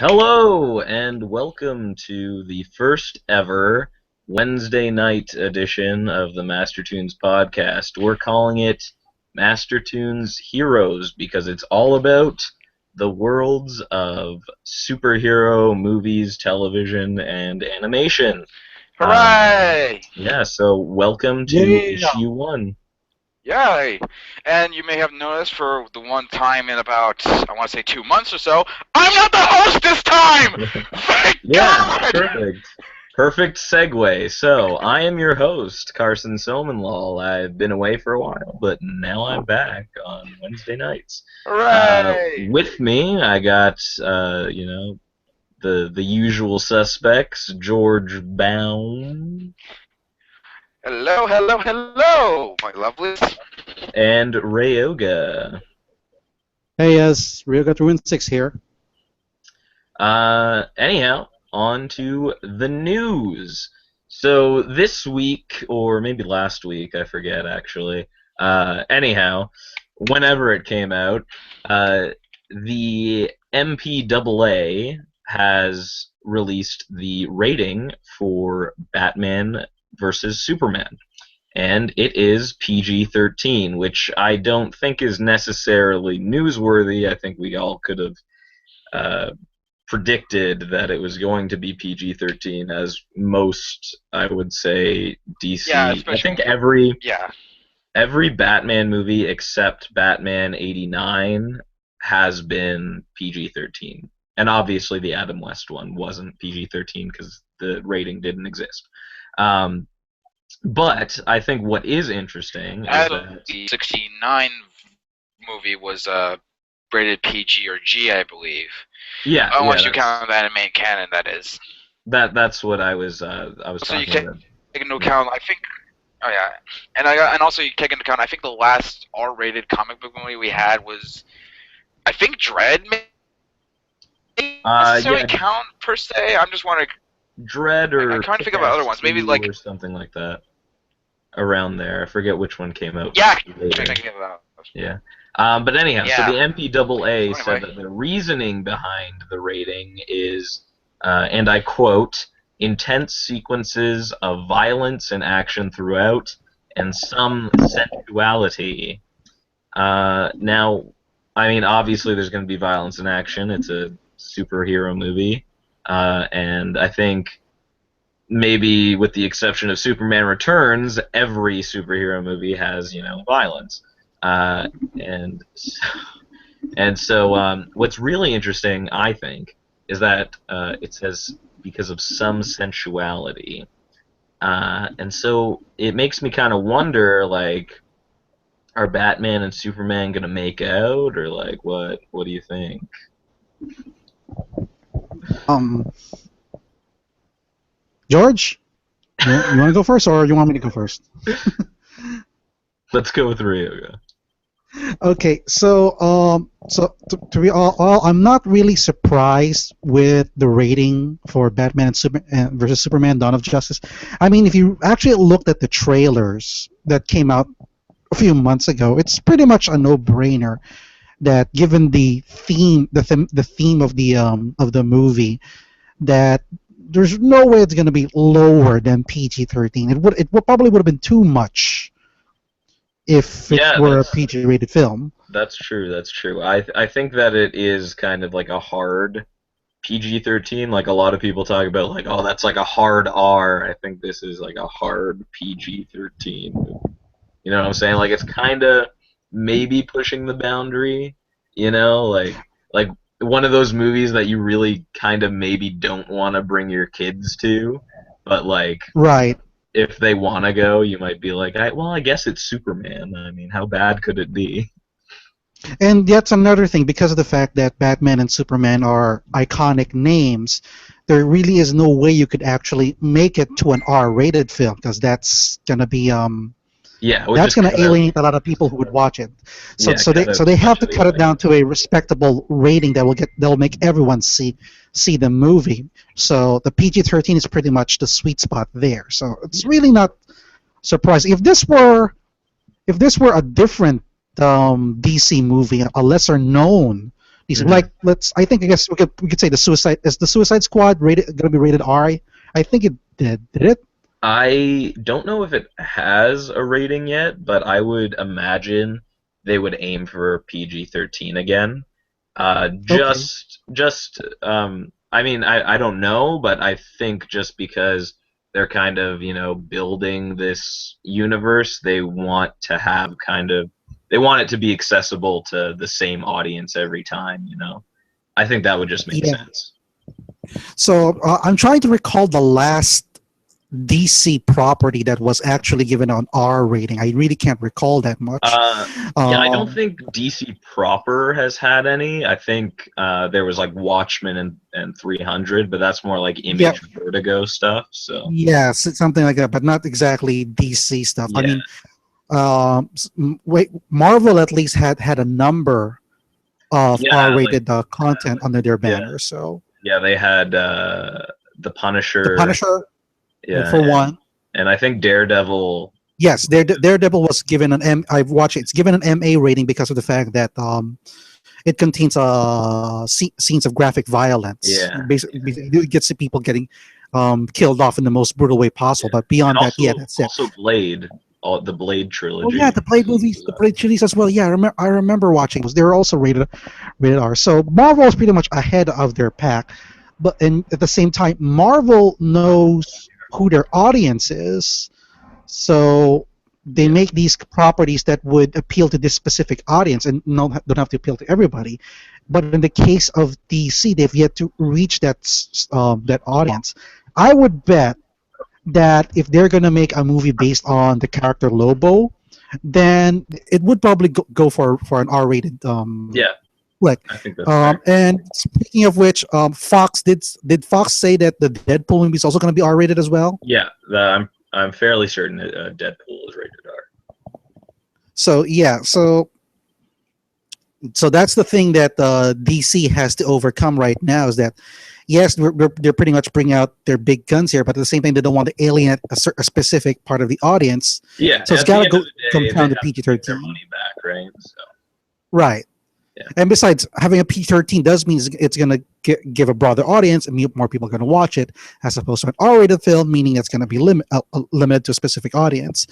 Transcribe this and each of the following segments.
Hello and welcome to the first ever Wednesday night edition of the Master Toons podcast. We're calling it Master Toons Heroes because it's all about the worlds of superhero movies, television, and animation. Hooray! Yeah, so welcome to Yeah. issue 1. Yay! And you may have noticed for the one time in about, I want to say 2 months or so, I'm not the host this time! Thank Yeah, God! perfect. Perfect segue. So, I am your host, Carson Somenlal. I've been away for a while, but now I'm back on Wednesday nights. Hooray! With me, I got, the usual suspects, George Baum Hello, hello, hello, my lovelies. and Ryoga. Hey, yes, Ryoga 6 here. Anyhow, on to the news. So this week, or maybe last week, I forget actually. Anyhow, whenever it came out, the MPAA has released the rating for Batman versus Superman. And it is PG-13, which I don't think is necessarily newsworthy. I think we all could have predicted that it was going to be PG-13, as most, I would say, DC. Yeah, I especially think every Yeah, Batman movie except Batman '89 has been PG-13, and obviously the Adam West one wasn't PG-13 because the rating didn't exist. Um, but I think what is interesting is as that the 69 movie was rated PG or G, I believe. Once you count that in main canon, that is. that's what I was So you talking about. take into account, I think. Oh yeah, and also you take into account. I think the last R-rated comic book movie we had was, I think Dread. May necessarily count per se. I'm just wondering. Dread or I'm trying to think of other ones. Maybe like or something like that. Around there, I forget which one came out. Yeah, later. thinking of that. Yeah. But anyhow, Yeah. so the MPAA So said anyway. that the reasoning behind the rating is, and I quote, intense sequences of violence and action throughout, and some sensuality. Now, I mean, obviously there's going to be violence and action. It's a superhero movie. And I think maybe with the exception of Superman Returns, every superhero movie has, violence. And so what's really interesting, I think, is that it says because of some sensuality. And so it makes me kind of wonder, like, are Batman and Superman going to make out, or, like, what do you think? George, you want to go first, or you want me to go first? Let's go with Ryoga. Okay, so to be all, I'm not really surprised with the rating for Batman and versus Superman: Dawn of Justice. I mean, if you actually looked at the trailers that came out a few months ago, it's pretty much a no-brainer that, given the theme, the theme of the movie, that there's no way it's going to be lower than PG-13. It probably would have been too much if it were a PG-rated film. That's true. That's true. I think that it is kind of like a hard PG-13. Like a lot of people talk about, like, oh, that's like a hard R. I think this is like a hard PG-13. You know what I'm saying? Like it's kind of maybe pushing the boundary. Like one of those movies that you really kind of maybe don't want to bring your kids to, but like Right. if they want to go, you might be like, I guess it's Superman. I mean, how bad could it be? And that's another thing, because of the fact that Batman and Superman are iconic names, there really is no way you could actually make it to an R-rated film, because that's gonna be that's gonna alienate a lot of people who would watch it. So they have to cut it down to a respectable rating that'll make everyone see the movie. So the PG-13 is pretty much the sweet spot there. So it's really not surprising. If this were a different DC movie, a lesser known DC. Like I guess we could say the Suicide Squad rated going to be rated R? I think it did. Did it? I don't know if it has a rating yet, but I would imagine they would aim for PG-13 again. Okay. I mean, I don't know, but I think just because they're kind of, building this universe, they want it to be accessible to the same audience every time. I think that would just make Yeah. sense. So I'm trying to recall the last DC property that was actually given an R rating. I really can't recall that much. Yeah, I don't think DC proper has had any. I think there was like Watchmen and 300, but that's more like Image Vertigo stuff. So yes, it's something like that, but not exactly DC stuff. Yeah. I mean, Marvel at least had a number of R-rated content under their banner. So yeah, they had the Punisher. The Punisher, for one. And I think Daredevil. Yes, Daredevil was given an M. I've watched it. It's given an MA rating because of the fact that it contains scenes of graphic violence. Yeah, basically, you get to people getting killed off in the most brutal way possible. But beyond that, that's it. Also, Blade, the Blade trilogy. Oh yeah, the Blade movies, the Blade trilogies as well. Yeah, I remember watching those. They were also rated R. So Marvel is pretty much ahead of their pack, but at the same time, Marvel knows who their audience is, so they make these properties that would appeal to this specific audience and don't have to appeal to everybody. But in the case of DC, they've yet to reach that audience. I would bet that if they're going to make a movie based on the character Lobo, then it would probably go for an R-rated flick. I think that's fair. And speaking of which, Fox did Fox say that the Deadpool movie is also going to be R-rated as well? Yeah, I'm fairly certain that Deadpool is rated R. So yeah, so that's the thing that DC has to overcome right now, is that yes, they're pretty much bringing out their big guns here, but at the same time, they don't want to alienate a specific part of the audience. Yeah, so it's got to come down to PG-13. Their money back, right? So. Right. Yeah. And besides, having a PG-13 does mean it's going to give a broader audience, and more people are going to watch it, as opposed to an R-rated film, meaning it's going to be limited to a specific audience.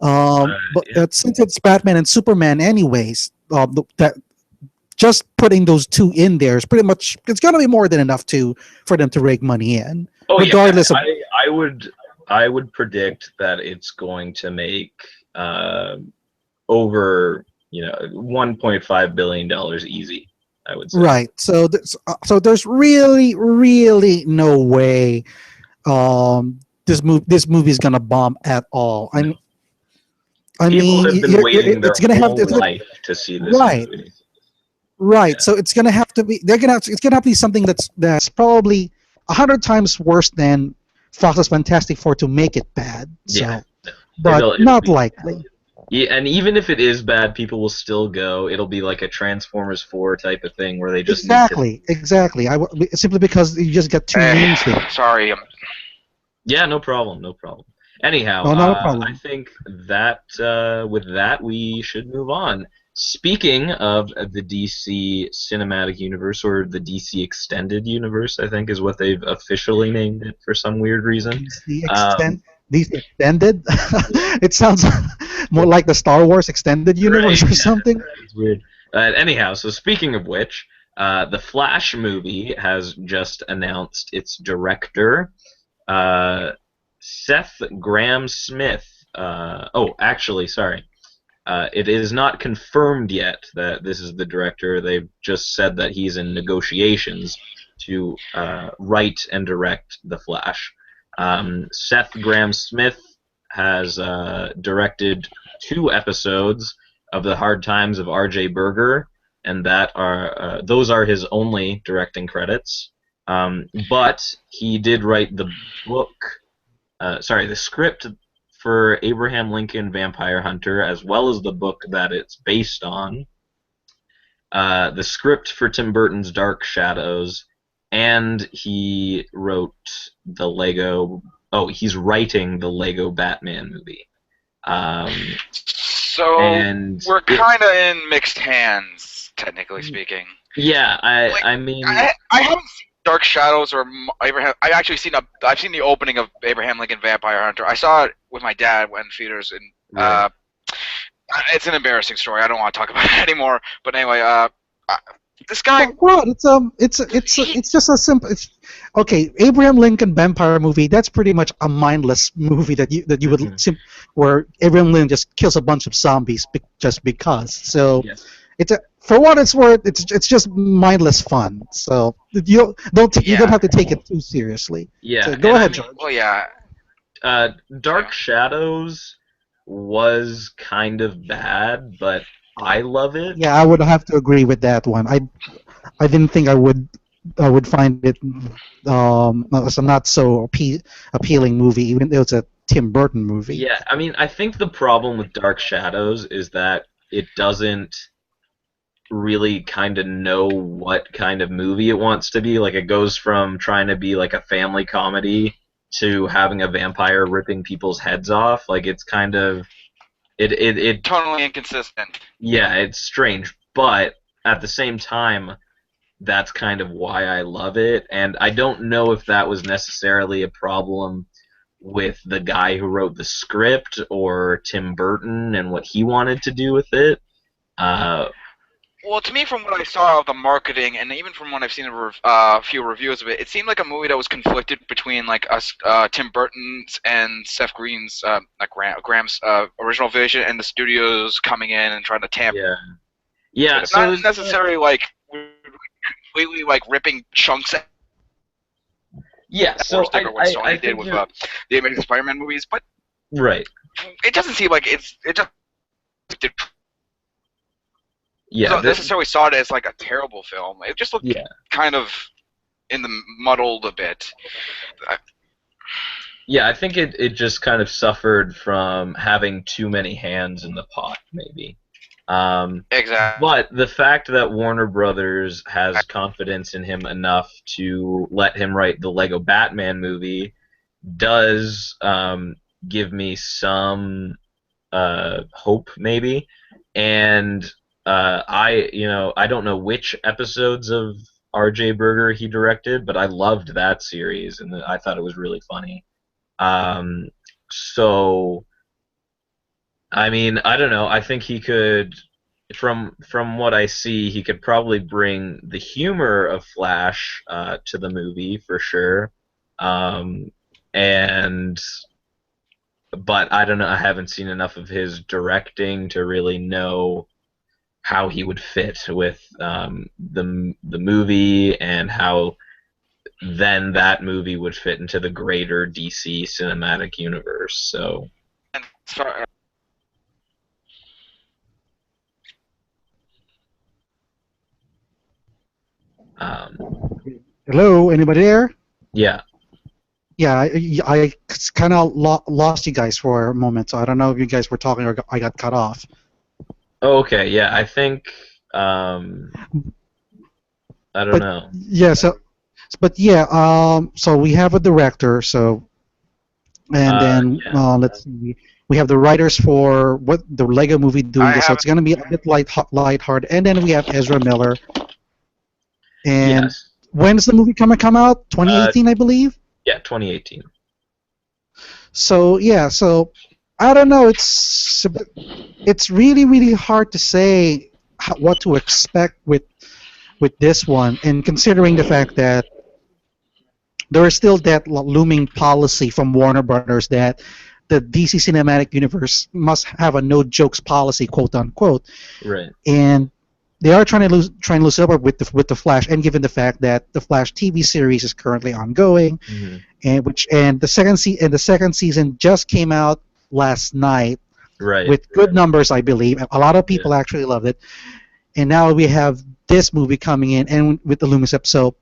But since it's Batman and Superman anyways, that just putting those two in there is pretty much, it's going to be more than enough for them to rake money in. Oh, regardless of... I would predict that it's going to make over... $1.5 billion easy, I would say. Right. So there's really, really no way this movie is gonna bomb at all. I mean, people have been waiting their whole life to see this movie. Right. Yeah. So it's gonna have to be. It's gonna have to be something that's probably 100 times worse than Fox's Fantastic Four to make it bad. So, yeah. But not likely. Yeah, and even if it is bad, people will still go. It'll be like a Transformers 4 type of thing where they just exactly. Simply because you just got two names there. Sorry. Yeah, no problem. Anyhow, not a problem. I think that with that we should move on. Speaking of the DC Cinematic Universe, or the DC Extended Universe, I think is what they've officially named it for some weird reason. DC Extended? It sounds more like the Star Wars Extended Universe or something. It's weird. Anyhow, so speaking of which, the Flash movie has just announced its director, Seth Grahame-Smith. It is not confirmed yet that this is the director. They've just said that he's in negotiations to write and direct The Flash. Seth Grahame-Smith has directed 2 episodes of The Hard Times of R.J. Berger, and those are his only directing credits. But he did write the script for Abraham Lincoln Vampire Hunter, as well as the book that it's based on, the script for Tim Burton's Dark Shadows, and he wrote he's writing the Lego Batman movie. So we're kind of in mixed hands, technically speaking. Yeah, Like I mean, I haven't seen Dark Shadows or Abraham. I've seen the opening of Abraham Lincoln Vampire Hunter. I saw it with my dad when theaters, and right. it's an embarrassing story. I don't want to talk about it anymore. But anyway, this guy, Well, he, it's just a simple. It's okay. Abraham Lincoln Vampire movie. That's pretty much a mindless movie that you would Mhm. where Abraham Lincoln just kills a bunch of zombies just because. So Yeah, it's for what it's worth. It's just mindless fun. So you don't yeah, have to take it too seriously. So yeah, go and I ahead, mean, George. well, yeah, Dark yeah. Shadows was kind of bad, but I love it. Yeah, I would have to agree with that one. I didn't think I would find it as a not so appealing movie, even though it's a Tim Burton movie. Yeah, I mean, I think the problem with Dark Shadows is that it doesn't really kind of know what kind of movie it wants to be. Like, it goes from trying to be like a family comedy to having a vampire ripping people's heads off. Like, it's kind of it Totally inconsistent. yeah, it's strange, but at the same time, that's kind of why I love it. And I don't know if that was necessarily a problem with the guy who wrote the script or Tim Burton and what he wanted to do with it. Uh, Well, to me, from what I saw of the marketing, and even from what I've seen a few reviews of it, it seemed like a movie that was conflicted between like us, Tim Burton's and Seth Green's, like Graham's original vision, and the studios coming in and trying to tamper yeah, yeah. it. So Not necessarily like completely like ripping chunks out yeah, or so sticker what I Sony did think with you're the Amazing Spider-Man movies, but right. it doesn't seem like it just Yeah, don't necessarily saw it as like a terrible film. It just looked yeah, kind of in the muddled a bit. yeah. I think it just kind of suffered from having too many hands in the pot, maybe. Exactly. But the fact that Warner Brothers has confidence in him enough to let him write the Lego Batman movie does give me some hope, maybe. And I don't know which episodes of R.J. Berger he directed, but I loved that series, and I thought it was really funny. Um, so, I mean, I don't know. I think he could, from what I see, he could probably bring the humor of Flash to the movie for sure. Um, and but I don't know. I haven't seen enough of his directing to really know how he would fit with the movie and how then that movie would fit into the greater DC cinematic universe. So, And as far, um, Hello, anybody there? yeah. Yeah, I kind of lost you guys for a moment, so I don't know if you guys were talking or I got cut off. Okay, yeah. I think I don't But know. yeah, so we have a director, so and then Yeah. let's see, we have the writers for what the Lego Movie doing I this, so have it's gonna be a bit lighthearted, and then we have Ezra Miller. And Yes. when's the movie come out? Uh, 2018, I believe. yeah, 2018. So yeah, so I don't know. It's really hard to say what to expect with this one, and considering the fact that there is still that looming policy from Warner Brothers that the DC Cinematic Universe must have a no jokes policy, quote unquote, Right. and they are trying to lose up with the Flash, and given the fact that the Flash TV series is currently ongoing, Hmm. and the second season just came out last night Right. with good numbers, I believe. A lot of Yeah. people actually loved it, and now we have this movie coming in, and with the Loomis episode,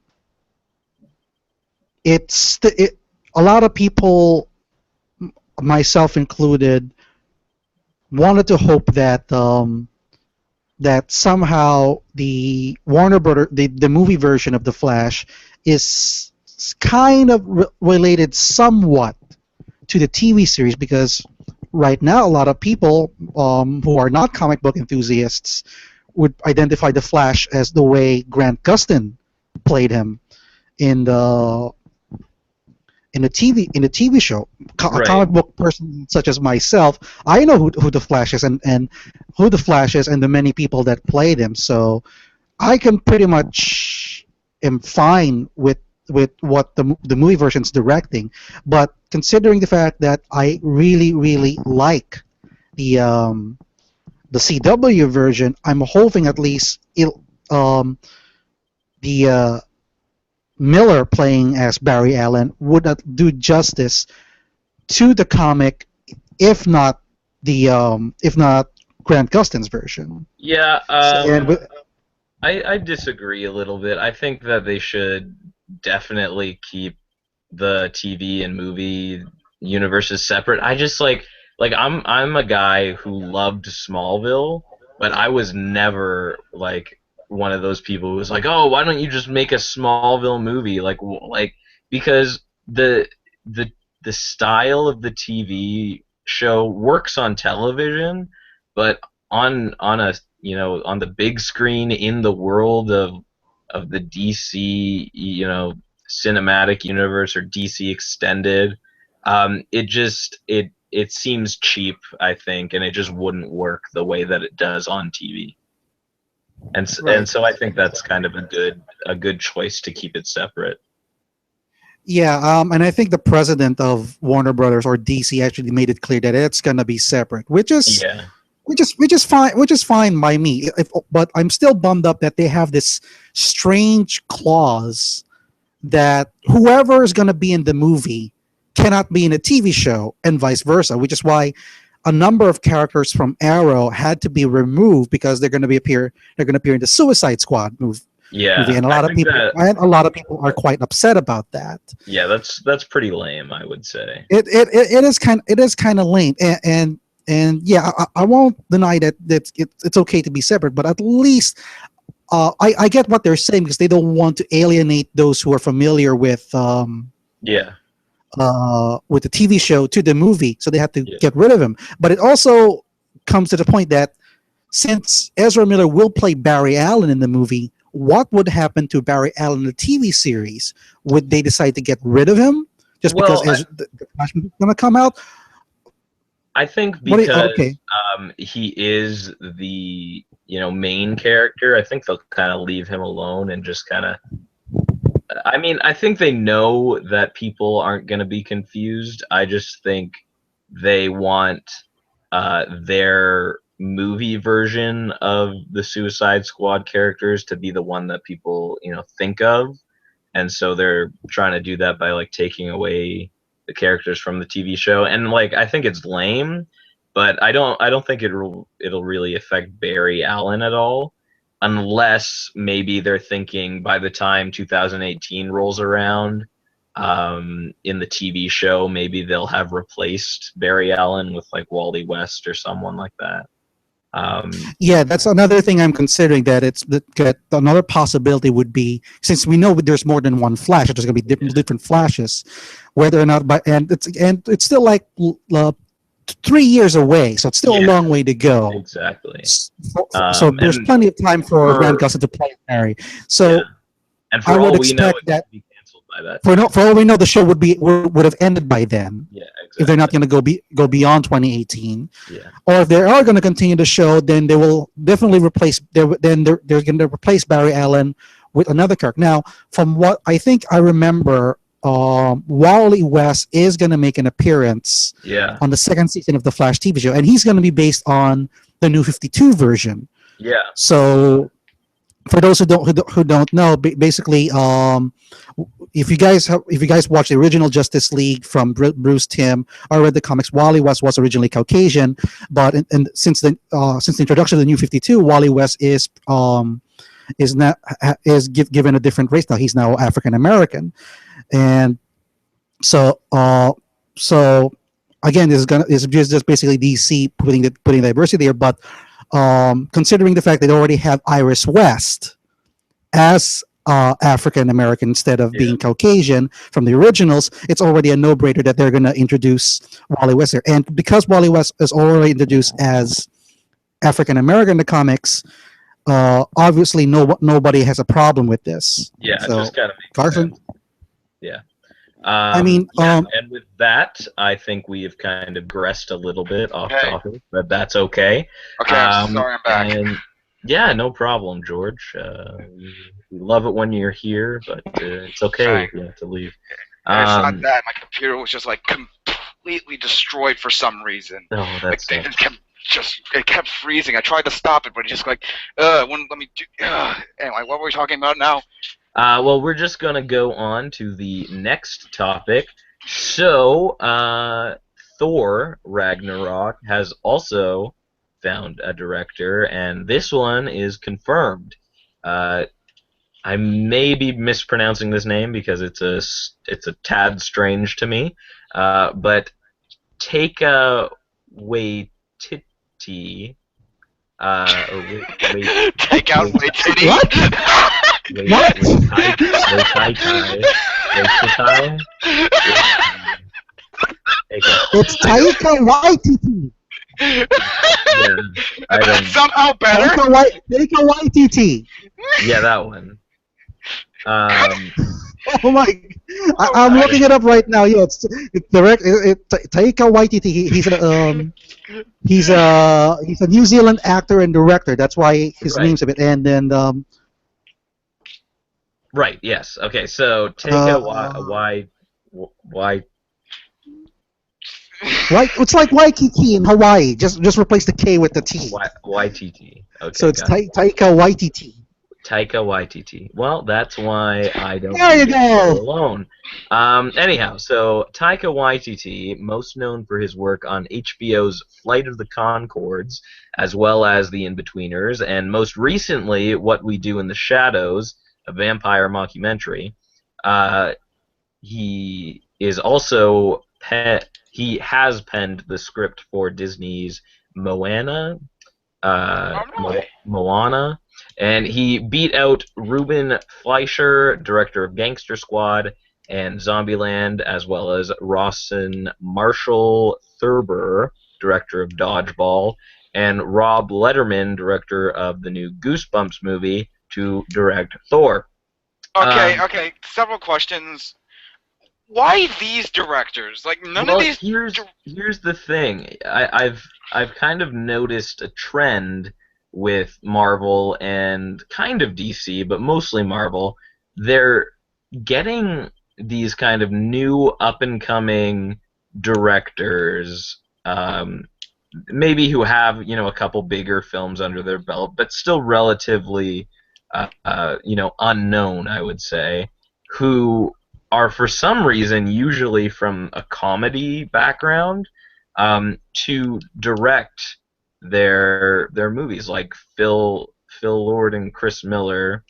a lot of people, myself included, wanted to hope that somehow the Warner Brother, the movie version of the Flash, is kind of related somewhat to the TV series, because right now a lot of people who are not comic book enthusiasts would identify the Flash as the way Grant Gustin played him in the TV show. A Right. comic book person such as myself, I know who the Flash is and who the Flash is and the many people that played him. So I can pretty much am fine with what the movie version's directing, but considering the fact that I really like the CW version, I'm hoping at least the Miller playing as Barry Allen would do justice to the comic, if not if not Grant Gustin's version. Yeah, And with, I disagree a little bit. I think that they should definitely keep the TV and movie universes separate. I just like I'm a guy who loved Smallville, but I was never like one of those people who was like, "Oh, why don't you just make a Smallville movie?" Like because the the style of the TV show works on television, but on a on the big screen in the world of the DC cinematic universe or DC extended, it seems cheap, I think, and it just wouldn't work the way that it does on TV. And so I think that's kind of a good choice to keep it separate. yeah, and I think the president of Warner Brothers or DC actually made it clear that it's gonna be separate, Yeah. which is fine by me. But I'm still bummed up that they have this strange clause that whoever is gonna be in the movie cannot be in a TV show, and vice versa, which is why a number of characters from Arrow had to be removed because they're going to appear in the Suicide Squad movie, Yeah. and a lot of people are quite upset about that. Yeah, that's pretty lame, I would say. It is kind of lame, and yeah, I won't deny that it's okay to be separate, but at least I get what they're saying because they don't want to alienate those who are familiar Yeah. with the TV show to the movie, so they have to Yeah. get rid of him. But it also comes to the point that since Ezra Miller will play Barry Allen in the movie, what would happen to Barry Allen in the TV series? Would they decide to get rid of him just Well, because the Flash movie is going to come out? I think What do you- because okay. he is the main character, I think they'll kind of leave him alone and just kind of. I mean, I think they know that people aren't going to be confused. I just think they want their movie version of the Suicide Squad characters to be the one that people think of, and so they're trying to do that by like taking away the characters from the TV show. And like I think it's lame, but I don't think it'll really affect Barry Allen at all, unless maybe they're thinking by the time 2018 rolls around, in the TV show, maybe they'll have replaced Barry Allen with like Wally West or someone like that. Yeah, that's another thing I'm considering. That another possibility would be, since we know there's more than one Flash, there's going to be different Flashes, whether or not, and it's still like 3 years away, so it's still a long way to go. Exactly. So there's plenty of time for Grant Gustin to play Barry. So and for I would all we know, expect it that could be canceled by that. for all we know, the show would have ended by then. Yeah, exactly. If they're not going to go beyond 2018, Yeah. or if they are going to continue the show, then they will definitely replace. They're going to replace Barry Allen with another character. Now, from what I think I remember, Wally West is going to make an appearance on the second season of the Flash TV show, and he's going to be based on the New 52 version. Yeah. So, for those who don't know, basically, if you guys watch the original Justice League from Bruce Timm or read the comics, Wally West was originally Caucasian, but since the introduction of the New 52, Wally West is given a different race now. He's now African American. And so again, this is just basically DC putting diversity there. But considering the fact that they already have Iris West as African American instead of being Caucasian from the originals, it's already a no-brainer that they're going to introduce Wally West here. And because Wally West is already introduced as African American in the comics, obviously nobody has a problem with this. Yeah, it So just kind of makes Carson, sense. Yeah. I mean, Yeah, and with that, I think we have kind of digressed a little bit off Hey. topic, but that's okay. Okay, I'm sorry, I'm back. And yeah, no problem, George. We love it when you're here, but it's okay if you have to leave. And it's not that my computer was just like completely destroyed for some reason. Oh, Like that's it kept freezing. I tried to stop it, but it just like it wouldn't let me do. Anyway, what were we talking about now? well, we're just gonna go on to the next topic. So, Thor Ragnarok has also found a director, and this one is confirmed. I may be mispronouncing this name because it's a tad strange to me, but Taika Waititi, or wait, Take out my titty. what? What? It's Taika Waititi. Yeah, I don't. Somehow better. Taika Waititi. Yeah, that one. Oh my! I'm looking it up right now. Yeah, it's direct. Taika Waititi. He's a New Zealand actor and director. That's why his Right. name's a bit. And then Right. Yes. Okay. So Taika why it's like Waikiki in Hawaii. Just replace the K with the T. YTT. Okay. So it's got it. Taika Waititi. Taika Waititi. Well, that's why I don't There you leave it go. alone. Anyhow, so Taika Waititi, most known for his work on HBO's Flight of the Conchords, as well as The Inbetweeners, and most recently, What We Do in the Shadows, a vampire mockumentary. He is also he has penned the script for Disney's Moana. Moana, and he beat out Ruben Fleischer, director of Gangster Squad and Zombieland, as well as Rawson Marshall Thurber, director of Dodgeball, and Rob Letterman, director of the new Goosebumps movie, to direct Thor. Okay. Several questions. Why these directors? Like none of these. Here's the thing. I've kind of noticed a trend with Marvel and kind of DC, but mostly Marvel. They're getting these kind of new up-and-coming directors, maybe who have a couple bigger films under their belt, but still relatively unknown, I would say, who are for some reason usually from a comedy background, to direct their movies. Like Phil Lord and Chris Miller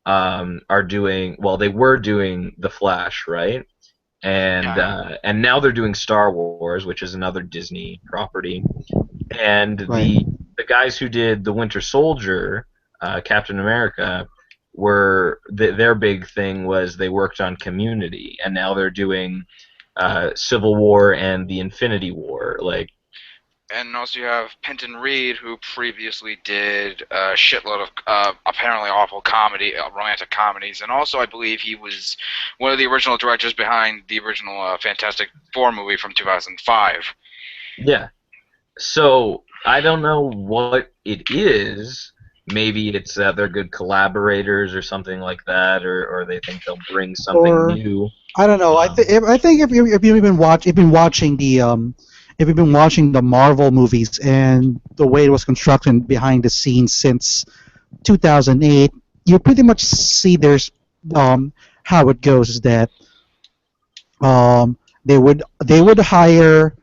are doing, well, they were doing The Flash, right? And now they're doing Star Wars, which is another Disney property. And Right. the guys who did The Winter Soldier, Captain America, their big thing was they worked on Community, and now they're doing Civil War and the Infinity War. Like, And also you have Penton Reed, who previously did a shitload of apparently awful romantic comedies, and also I believe he was one of the original directors behind the original Fantastic Four movie from 2005. yeah. So I don't know what it is. Maybe it's that they're good collaborators or something like that, or they think they'll bring something Or- new. I don't know. I think if you've been watching the Marvel movies and the way it was constructed behind the scenes since 2008, you pretty much see there's how it goes is that they would hire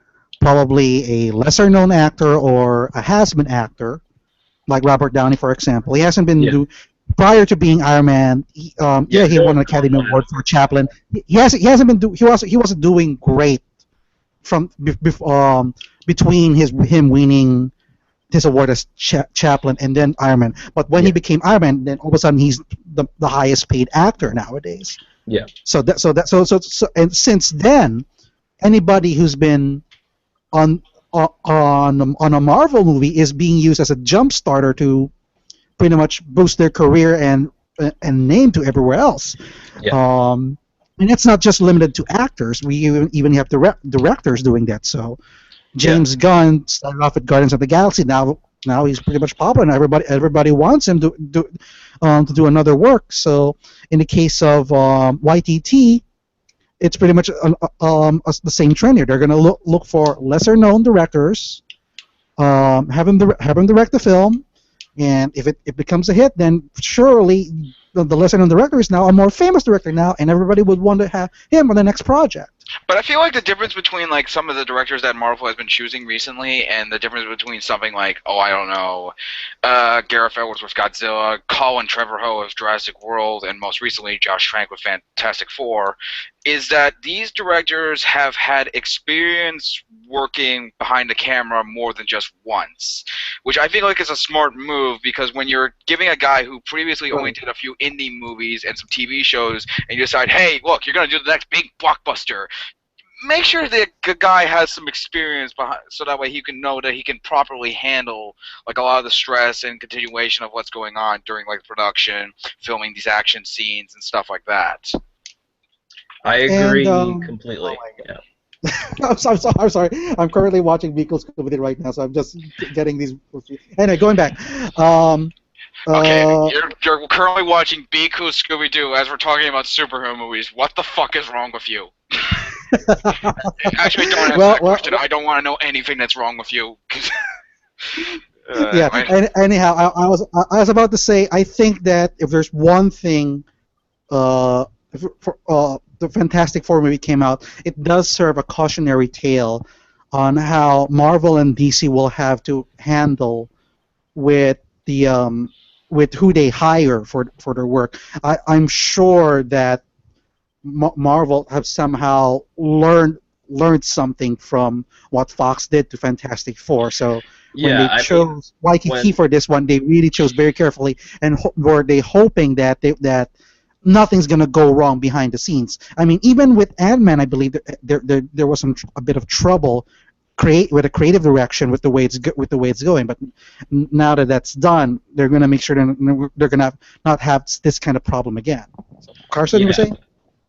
probably a lesser known actor or a has-been actor like Robert Downey, for example. He hasn't been prior to being Iron Man. He won an Academy Award for Chaplin. He wasn't doing great from between him winning his award as Chaplin and then Iron Man. But when he became Iron Man, then all of a sudden he's the highest paid actor nowadays. Yeah. So and since then, anybody who's been on a Marvel movie is being used as a jump starter to pretty much boost their career and name to everywhere else. Yeah. And it's not just limited to actors. We even have directors doing that. So Yeah. James Gunn started off with Guardians of the Galaxy. Now he's pretty much popular, and everybody wants him to do another work. So in the case of YTT, it's pretty much the same trend here. They're going to look for lesser known directors, have him direct the film, and if it becomes a hit, then surely the lesser known director is now a more famous director now, and everybody would want to have him on the next project. But I feel like the difference between like some of the directors that Marvel has been choosing recently, and the difference between something like, oh, I don't know, Gareth Edwards with Godzilla, Colin Trevorrow with Jurassic World, and most recently Josh Trank with Fantastic Four, is that these directors have had experience working behind the camera more than just once, which I feel like is a smart move, because when you're giving a guy who previously only did a few indie movies and some TV shows, and you decide, hey, look, you're going to do the next big blockbuster, make sure the guy has some experience behind, so that way he can know that he can properly handle like a lot of the stress and continuation of what's going on during like production, filming these action scenes and stuff like that. I agree completely. Oh I'm sorry. I'm currently watching Miko's Scooby-Doo right now, so I'm just getting these. Anyway, going back. Okay, you're currently watching Biku Scooby-Doo as we're talking about superhero movies. What the fuck is wrong with you? Actually, don't answer that question. I don't want to know anything that's wrong with you. Yeah. Anyhow, I was about to say, I think that if there's one thing, the Fantastic Four movie came out, it does serve a cautionary tale on how Marvel and DC will have to handle with the with who they hire for their work. I'm sure that Marvel have somehow learned something from what Fox did to Fantastic Four. So when they chose Waikiki for this one, they really chose very carefully, and were they hoping that that nothing's gonna go wrong behind the scenes. I mean, even with Ant-Man, I believe there was a bit of trouble with a creative direction with the way it's going. But now that that's done, they're gonna make sure they're gonna not have this kind of problem again. Carson, you were saying?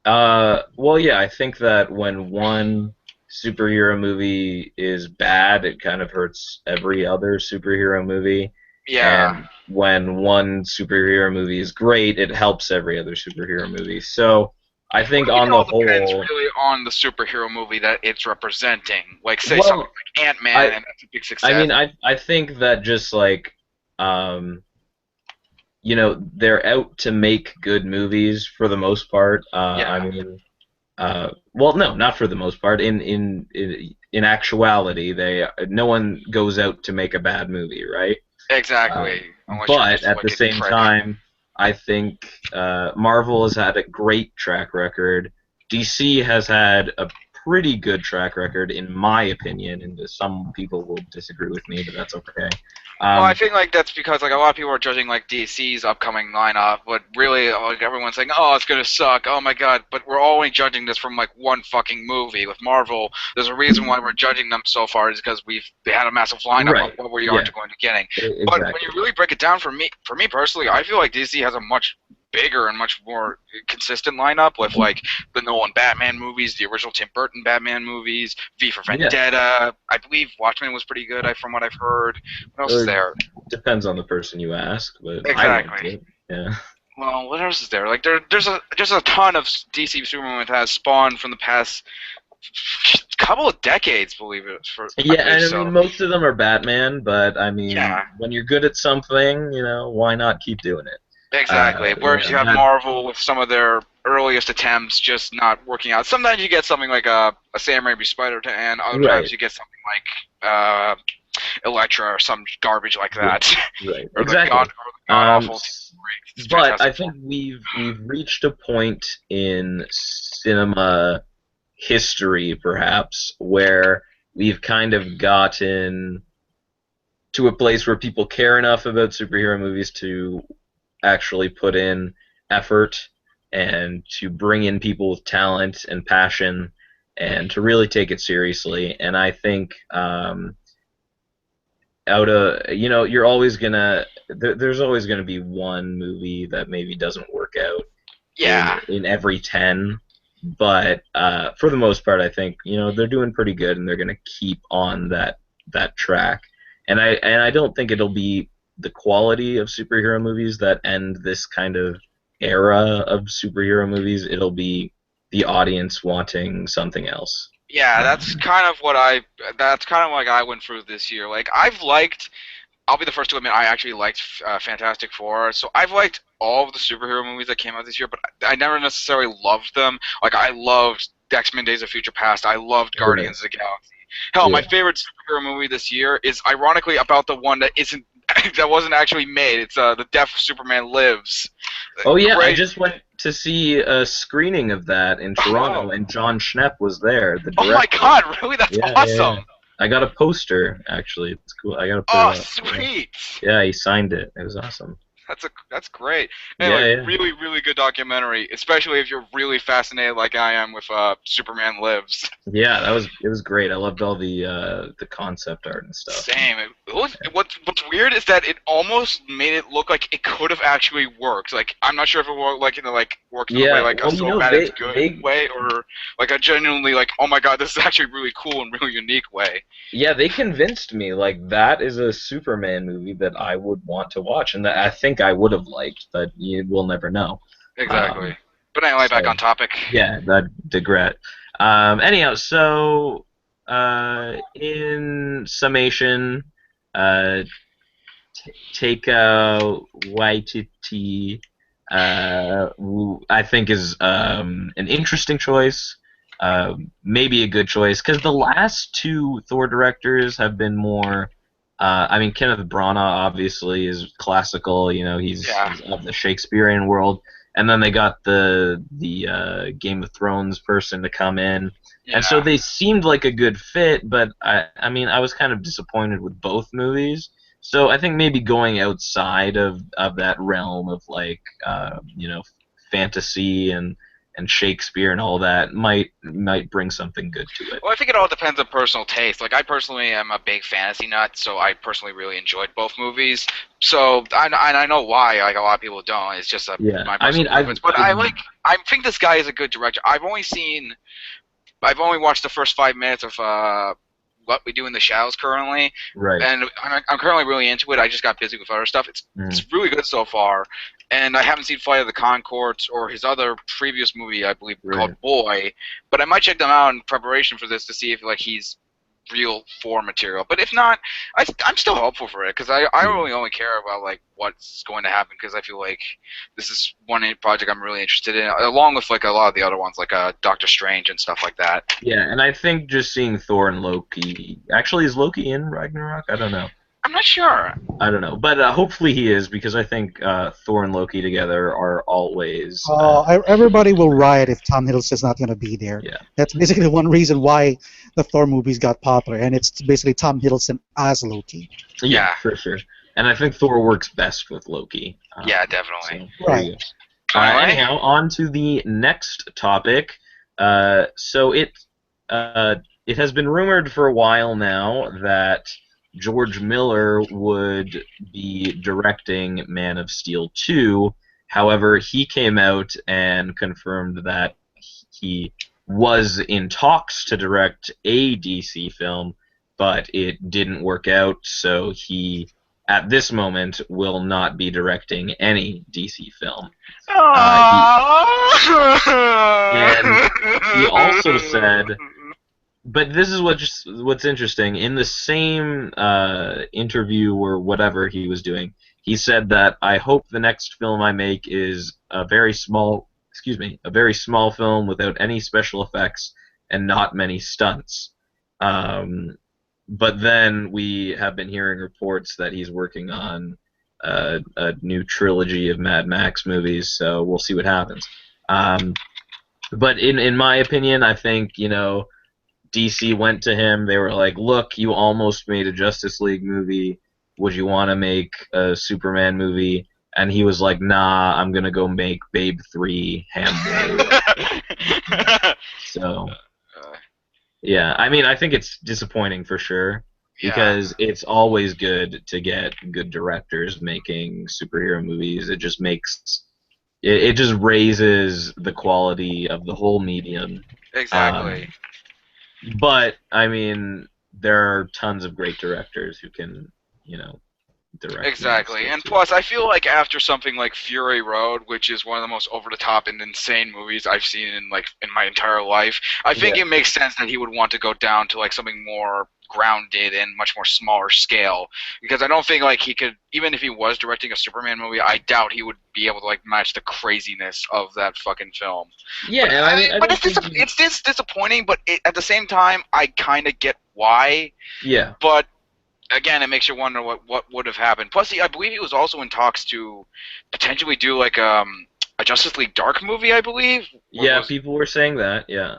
Well, yeah, I think that when one superhero movie is bad, it kind of hurts every other superhero movie. Yeah. And when one superhero movie is great, it helps every other superhero movie. So I think on the whole, depends really on the superhero movie that it's representing. Like, say something like Ant-Man, and that's a big success. I mean, I think that just like, you know, they're out to make good movies for the most part. I mean, well, no, not for the most part. In actuality, no one goes out to make a bad movie, right? Exactly. But at the same time, I think Marvel has had a great track record. DC has had a pretty good track record, in my opinion, and some people will disagree with me, but that's okay. Well, I think like that's because like a lot of people are judging like DC's upcoming lineup, but really like everyone's saying, "Oh, it's gonna suck." Oh my god! But we're only judging this from like one fucking movie. With Marvel, there's a reason why we're judging them so far, is because they had a massive lineup of what we are going to getting. Exactly. But when you really break it down, for me personally, I feel like DC has a much bigger and much more consistent lineup with like the Nolan Batman movies, the original Tim Burton Batman movies, V for Vendetta. I believe Watchmen was pretty good, from what I've heard. What else is there? Depends on the person you ask, but exactly. Yeah. Well, what else is there? Like there's a ton of DC Superman that has spawned from the past couple of decades, believe it. I mean, most of them are Batman, but I mean, when you're good at something, you know, why not keep doing it? Exactly. Whereas you have Marvel with some of their earliest attempts just not working out. Sometimes you get something like a Sam Raimi Spider-Man, other times you get something like Elektra or some garbage like that. Right. Or exactly. God-awful but I think we've reached a point in cinema history, perhaps, where we've kind of gotten to a place where people care enough about superhero movies to actually put in effort and to bring in people with talent and passion and to really take it seriously. And I think out of you're always gonna there's always gonna be one movie that maybe doesn't work out Yeah. in every 10, but for the most part I think they're doing pretty good and they're gonna keep on that track, and I don't think it'll be the quality of superhero movies that end this kind of era of superhero movies. It'll be the audience wanting something else. Yeah, um, that's kind of like I went through this year. Like I'll be the first to admit I actually liked Fantastic Four. So I've liked all of the superhero movies that came out this year, but I never necessarily loved them. Like I loved X-Men: Days of Future Past. I loved right. Guardians of the Galaxy. Hell, my Yeah. favorite superhero movie this year is ironically about the one that isn't that wasn't actually made. It's The Death of Superman Lives. Oh yeah, I Great. just went to see a screening of that in Toronto, Oh, and John Schnepp was there, the oh my director. God! Really? That's Yeah, yeah, awesome. yeah. I got a poster actually. It's cool. I gotta put Oh, it up. Yeah, sweet. yeah, he signed it. It was awesome. That's great. Yeah, Anyway, yeah, really really good documentary, especially if you're really fascinated like I am with Superman Lives. yeah. It was great. I loved all the concept art and stuff. Same. What's weird is that it almost made it look like it could have actually worked. Like I'm not sure if it worked worked in a way Yeah, like a well, so bad it's good way, or like a genuinely like oh my God, this is actually really cool and really unique way. yeah, they convinced me like that is a Superman movie that I would want to watch, and that I think I would have liked, but we'll never know. Exactly. Um, But anyway, back so on topic. yeah, that digret. Anyhow, so in summation, uh, Taika Waititi, I think is an interesting choice. Maybe a good choice because the last two Thor directors have been more. I mean, Kenneth Branagh obviously is classical. Yeah. He's of the Shakespearean world, and then they got the Game of Thrones person to come in, and so Yeah. they seemed like a good fit. But I mean, I was kind of disappointed with both movies. So I think maybe going outside of that realm of like fantasy and Shakespeare and all that might bring something good to it. Well, I think it all depends on personal taste. Like, I personally am a big fantasy nut, so I personally really enjoyed both movies. So, I know why. Like, a lot of people don't. It's just Yeah, my I mean personal preference. But I think this guy is a good director. I've only watched the first 5 minutes of What We Do in the Shadows currently, right. and I'm currently really into it. I just got busy with other stuff. Mm, It's really good so far, and I haven't seen Flight of the Conchords or his other previous movie, I believe, right. called Boy. But I might check them out in preparation for this to see if like he's real for material. But if not, I'm still hopeful for it because I Yeah. really only care about like what's going to happen because I feel like this is one project I'm really interested in, along with like a lot of the other ones like Doctor Strange and stuff like that. Yeah, and I think just seeing Thor and Loki. Actually, is Loki in Ragnarok? I don't know. I'm not sure. I don't know, but hopefully he is because I think Thor and Loki together are always. Everybody will riot if Tom Hiddleston's not going to be there. Yeah. That's basically one reason why the Thor movies got popular, and it's basically Tom Hiddleston as Loki. Yeah, for sure. And I think Thor works best with Loki. Yeah, definitely. So, there you Right. go. Anyway. Anyhow, on to the next topic. So it has been rumored for a while now that George Miller would be directing Man of Steel 2. However, he came out and confirmed that he was in talks to direct a DC film, but it didn't work out, so he, at this moment, will not be directing any DC film. And he also said, but this is what's interesting. In the same interview or whatever he was doing, he said that I hope the next film I make is a very small film without any special effects and not many stunts. But then we have been hearing reports that he's working on a new trilogy of Mad Max movies, so we'll see what happens. But in my opinion, I think DC went to him. They were like, "Look, you almost made a Justice League movie. Would you want to make a Superman movie?" And he was like, "Nah, I'm gonna go make Babe 3 Hamlet." So, yeah, I mean, I think it's disappointing for sure. because it's always good to get good directors making superhero movies. It just makes it just raises the quality of the whole medium. Exactly. Um, but I mean, there are tons of great directors who can, you know, direct movies Exactly, still and too. plus, I feel like after something like Fury Road, which is one of the most over-the-top and insane movies I've seen in my entire life, I think Yeah, it makes sense that he would want to go down to like something more grounded and much more smaller scale. Because I don't think like he could, even if he was directing a Superman movie, I doubt he would be able to like match the craziness of that fucking film. yeah, and I mean, I But don't think he. it's disappointing. But at the same time, I kind of get why. Yeah, But again, it makes you wonder what would have happened. Plus, I believe he was also in talks to potentially do like a Justice League Dark movie. I believe. yeah, people were saying that. Yeah,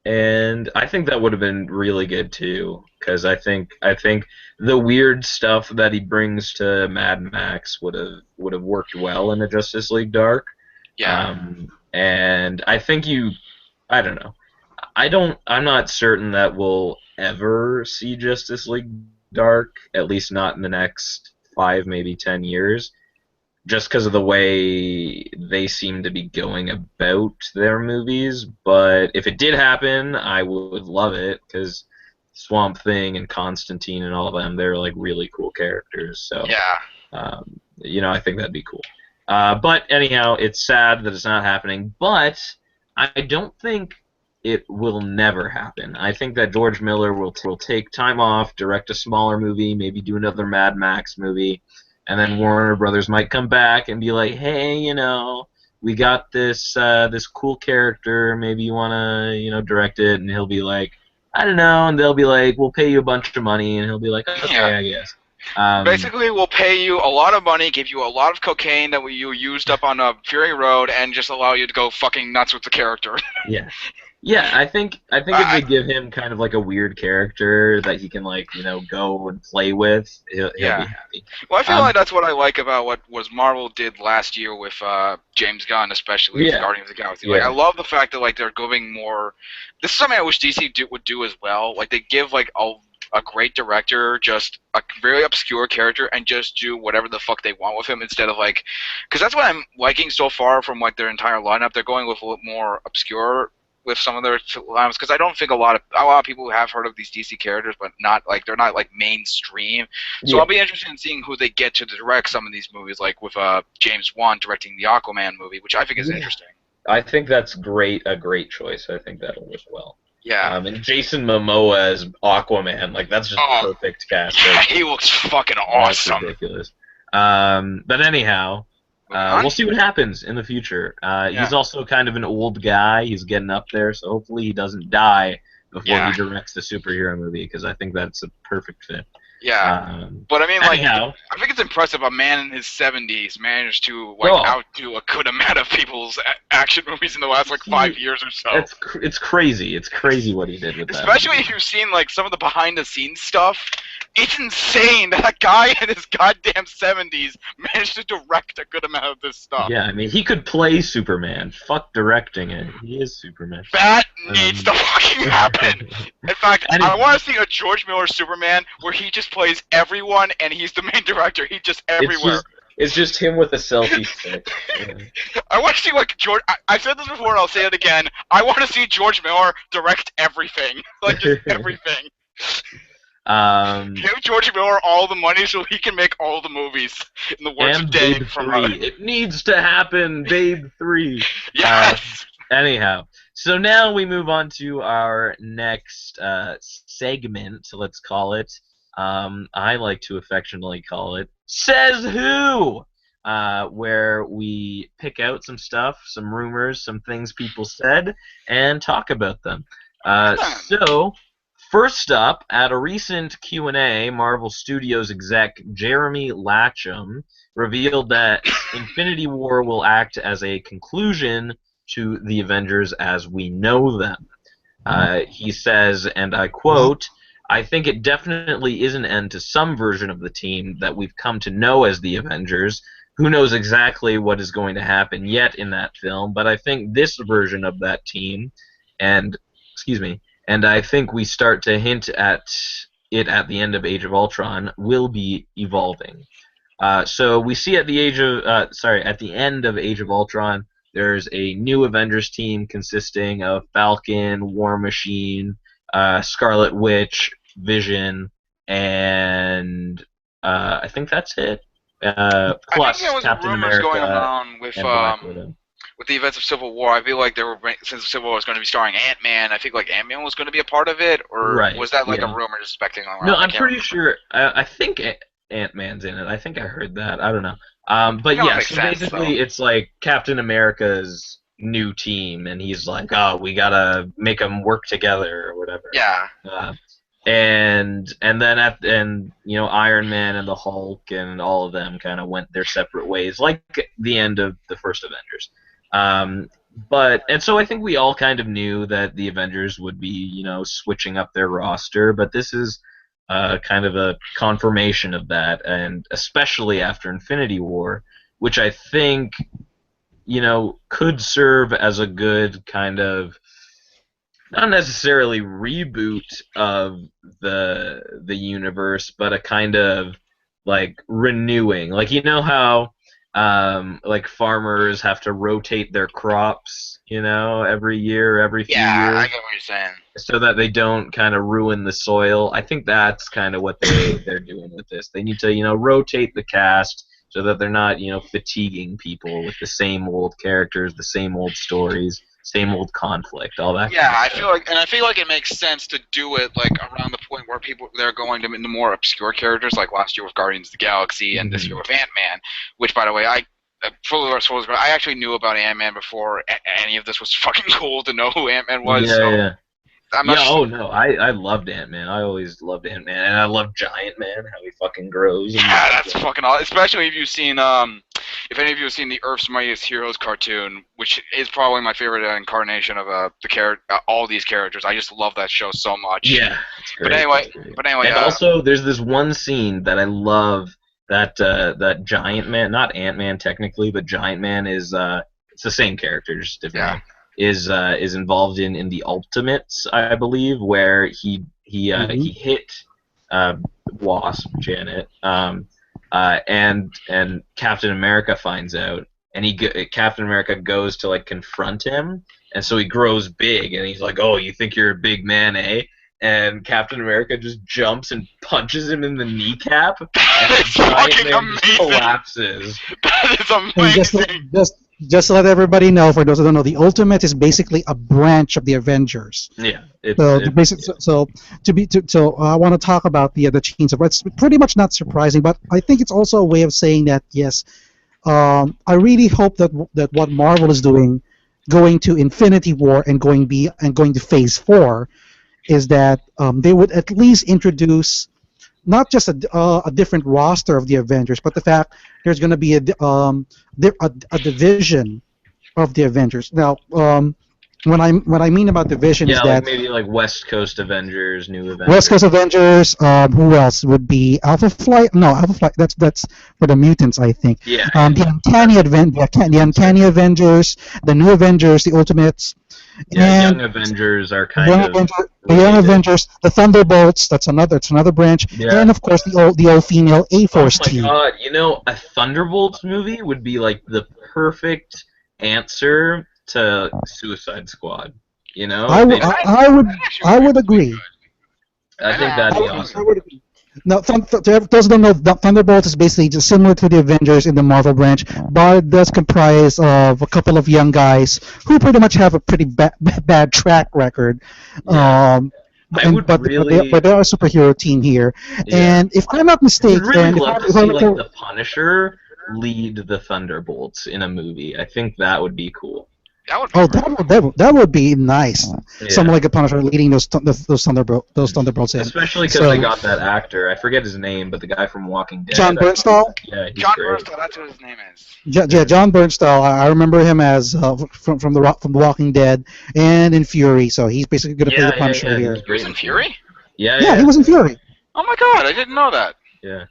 and I think that would have been really good too, because I think the weird stuff that he brings to Mad Max would have worked well in a Justice League Dark. Yeah. And I think I don't know. I'm not certain that we'll ever see Justice League Dark, at least not in the next 5, maybe 10 years, just because of the way they seem to be going about their movies. But if it did happen, I would love it, because Swamp Thing and Constantine and all of them, they're like really cool characters. So, Yeah. I think that'd be cool. But anyhow, it's sad that it's not happening. But I don't think it will never happen. I think that George Miller will take time off, direct a smaller movie, maybe do another Mad Max movie, and then Warner Brothers might come back and be like, "Hey, we got this cool character. Maybe you wanna direct it?" And he'll be like, "I don't know," and they'll be like, "We'll pay you a bunch of money," and he'll be like, Yeah. "Okay, I guess." Um, Basically, we'll pay you a lot of money, give you a lot of cocaine that you used up on Fury Road, and just allow you to go fucking nuts with the character. yeah. Yeah, I think if I, they give him kind of like a weird character that he can go and play with, he'll be yeah. happy. Well, I feel Um, like that's what I like about what was Marvel did last year with James Gunn, especially with yeah, Guardians of the Galaxy. Like, I yeah, love the fact that like they're giving more. This is something I wish DC would do as well. Like, they give like a great director just a very obscure character and just do whatever the fuck they want with him instead of like, because that's what I'm liking so far from like their entire lineup. They're going with a little more obscure with some of their lineups because I don't think a lot of people have heard of these DC characters, but not like they're not like mainstream. So yeah, I'll be interested in seeing who they get to direct some of these movies, like with James Wan directing the Aquaman movie, which I think is yeah. interesting. I think that's a great choice. I think that'll work well. Yeah. And Jason Momoa as Aquaman, like that's just Oh, perfect yeah, casting. he looks fucking That's awesome. ridiculous. But anyhow, Moving on. we'll see what happens in the future. He's Yeah. also kind of an old guy. He's getting up there, so hopefully he doesn't die before he Yeah. directs the superhero movie, because I think that's a perfect fit. Yeah. Um, But I mean, like, anyhow, I think it's impressive a man in his 70s managed to like oh, outdo a good amount of people's action movies in the last like 5 years or so. it's crazy. It's crazy what he did with that Especially movie. if you've seen like some of the behind the scenes stuff. It's insane that a guy in his goddamn 70s managed to direct a good amount of this stuff. Yeah, I mean, he could play Superman. Fuck directing it. He is Superman. That needs to fucking happen. In fact, And I want to see a George Miller Superman where he just plays everyone and he's the main director. He's just everywhere. it's just him with a selfie stick. Yeah. I want to see like George. I've said this before, and I'll say it again. I want to see George Miller direct everything, like just everything. Give George Miller all the money so he can make all the movies. In the words And of Dave Babe from 3. It needs to happen, Babe 3. Yes. Anyhow, so now we move on to our next segment, let's call it. I like to affectionately call it Says Who, where we pick out some stuff, some rumors, some things people said, and talk about them. So, first up, at a recent Q&A, Marvel Studios exec Jeremy Latcham revealed that Infinity War will act as a conclusion to the Avengers as we know them. He says, and I quote, "I think it definitely is an end to some version of the team that we've come to know as the Avengers. Who knows exactly what is going to happen yet in that film, but I think this version of that team, and, excuse me, and I think we start to hint at it at the end of Age of Ultron will be evolving. So we see at the end of Age of Ultron, there's a new Avengers team consisting of Falcon, War Machine, Scarlet Witch, Vision, and I think that's it. I think Plus there was Captain rumors going America around and Black Widow. with the events of Civil War. I feel like they were, since Civil War was going to be starring Ant-Man, I think like Ant-Man was going to be a part of it, or Right, was that like a yeah. rumor just speculating around? No, I I'm can't pretty remember. sure. I think Ant-Man's in it. I think I heard that. I don't know. But That would yeah, make so sense, basically, though. it's like Captain America's new team, and he's like, "Oh, we gotta make them work together or whatever." Yeah. Uh, and then Iron Man and the Hulk and all of them kind of went their separate ways, like the end of the first Avengers. Um, and so I think we all kind of knew that the Avengers would be, switching up their roster, but this is kind of a confirmation of that, and especially after Infinity War, which I think, could serve as a good kind of not necessarily reboot of the universe, but a kind of like renewing. Like how like farmers have to rotate their crops, every year, every few Yeah, I years, get what you're saying. so that they don't kind of ruin the soil. I think that's kind of what they're doing with this. They need to, rotate the cast so that they're not, fatiguing people with the same old characters, the same old stories, same old conflict, all that Yeah, kind of I stuff. feel like it makes sense to do it like around the point where they're going to the more obscure characters, like last year with Guardians of the Galaxy and this year with Ant-Man. Which, by the way, I actually knew about Ant-Man before any of this was fucking cool to know who Ant-Man was. Yeah, So yeah. I'm not. Yeah, oh no, I loved Ant-Man. I always loved Ant-Man, and I love Giant Man, how he fucking grows. Yeah, that's fucking awesome. Especially if you've seen, if any of you have seen the Earth's Mightiest Heroes cartoon, which is probably my favorite incarnation of all these characters. I just love that show so much. Yeah, it's great. But anyway, It's great. but anyway, And also, there's this one scene that I love that Giant Man, not Ant-Man technically, but Giant Man is it's the same character, just different yeah. name, is involved in the Ultimates, I believe, where he hit uh, Wasp, Janet, and Captain America finds out, and Captain America goes to like confront him, and so he grows big, and he's like, "Oh, you think you're a big man, eh?" And Captain America just jumps and punches him in the kneecap, and That the is giant fucking man just amazing. collapses. That is And amazing. just to let everybody know, for those who don't know, the Ultimate is basically a branch of the Avengers. Yeah, So the basic, so I want to talk about the chains of. It's pretty much not surprising, but I think it's also a way of saying that yes, I really hope that what Marvel is doing, going to Infinity War and going to Phase 4, is that they would at least introduce not just a different roster of the Avengers, but the fact there's going to be a division of the Avengers. Now, what I mean about division is yeah, like that maybe like West Coast Avengers, New West Avengers. Coast Avengers. Who else would be Alpha Flight? No, Alpha Flight. That's for the mutants, I think. Yeah, The Uncanny Avengers, the New Avengers, the Ultimates, yeah. and Young Avengers are the kind of Young related. Avengers, the Thunderbolts. That's another branch, Yeah. and of course the old female A Oh Force my team. god, a Thunderbolts movie would be like the perfect answer to Suicide Squad. I would They, I, I would That actually I would would be really agree. I think good. that'd be I awesome. would agree. Now, to those who don't know, Thunderbolt is basically just similar to the Avengers in the Marvel branch, but it does comprise of a couple of young guys who pretty much have a pretty bad track record. Yeah. Um, I would but they're a superhero team here, yeah. and if I'm not I would mistaken, really and love to if I'm see like not, the Punisher lead the Thunderbolts in a movie. I think that would be cool. That would be oh, really that would be nice. Someone Yeah. like a Punisher leading those Thunderbolts in. Especially because So they got that actor. I forget his name, but the guy from Walking Dead. John Bernthal. Yeah, he's John great. Bernthal, that's what his name is. Yeah, John Bernthal. I remember him as from The Walking Dead and in Fury. So he's basically going to play the Punisher here. He's He was great in Fury? Yeah, Yeah, he was in Fury. Oh my god, I didn't know that. Yeah.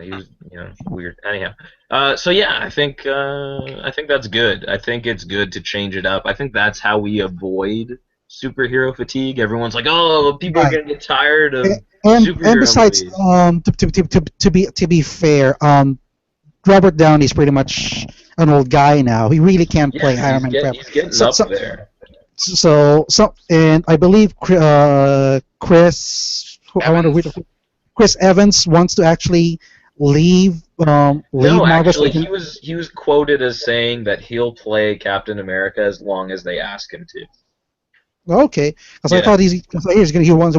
He was, weird. Anyhow, so yeah, I think that's good. I think it's good to change it up. I think that's how we avoid superhero fatigue. Everyone's like, oh, people are Right. gonna get tired of And superhero besides, movies. to be fair, Robert Downey's pretty much an old guy now. He really can't Yeah, play Iron Man forever. he's getting So up so there. and I believe Chris, who I want to read, Evans. Chris Evans wants to actually leave No, Marvel. So actually, he can, he was quoted as saying that he'll play Captain America as long as they ask him to. okay, because I Yeah. thought he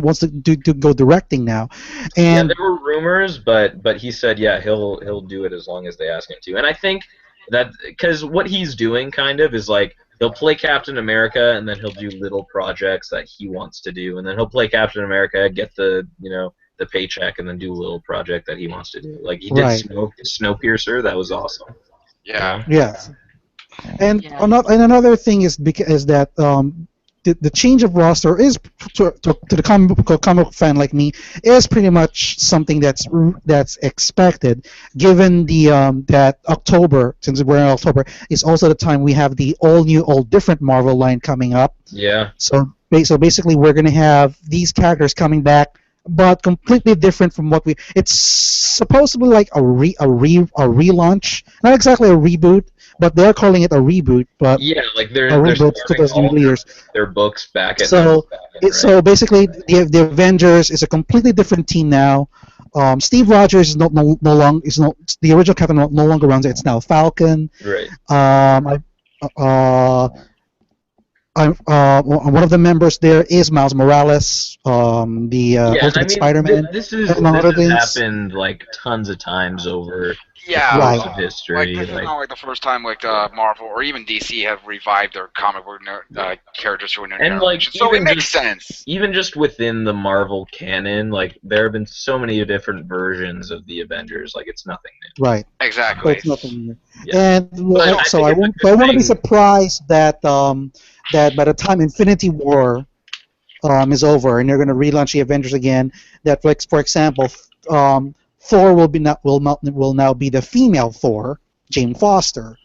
wants to go directing now, Yeah, and there were rumors, but he said yeah he'll do it as long as they ask him to. And I think that because what he's doing kind of is like he'll play Captain America and then he'll do little projects that he wants to do, and then he'll play Captain America, get the the paycheck, and then do a little project that he wants to do. Like he did right, Snowpiercer, that was awesome. You Yeah. know? yes, and Yeah. another thing is that the change of roster is to the comic book fan like me is pretty much something that's expected, given the that October, since we're in October, is also the time we have the all new, all different Marvel line coming up. Yeah. So basically, we're gonna have these characters coming back, but completely different from what we. It's supposed to be like a relaunch, not exactly a reboot, but they're calling it a reboot. But Yeah, like a they're reboot to starting those new all years. their books back at So right? so basically, the Avengers is a completely different team now. Steve Rogers is no longer is no the original Captain no longer runs it. It's now Falcon. Right. I one of the members there is Miles Morales, the Yeah, and I Ultimate mean Spider-Man, among this other has things. happened like tons of times over the Yeah. course Right. of Like history. this is Like not like the first time like Marvel or even DC have revived their comic book characters to a new and like generation. So it even makes just sense. even just within the Marvel canon, like there have been so many different versions of the Avengers. Like it's nothing new. Right. So Exactly. it's nothing new. Yeah. And But I so think I it's a won't good so I want to be thing. surprised that that by the time Infinity War is over and they're going to relaunch the Avengers again, that like for example, Thor will now be the female Thor, Jane Foster,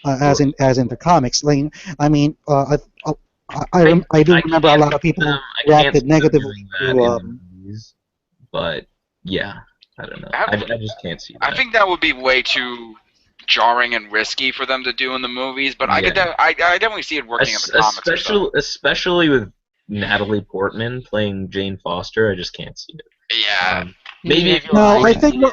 as in the comics. Like, I mean, I do remember a lot of people I can't reacted see them negatively doing that to in the movies. But yeah, I don't know. I just can't see that. I think that would be way too jarring and risky for them to do in the movies, but I could Yeah. I definitely see it working in the comics. Or stuff. Especially with Natalie Portman playing Jane Foster, I just can't see it. Yeah. Maybe Yeah, if you you're No, right. I think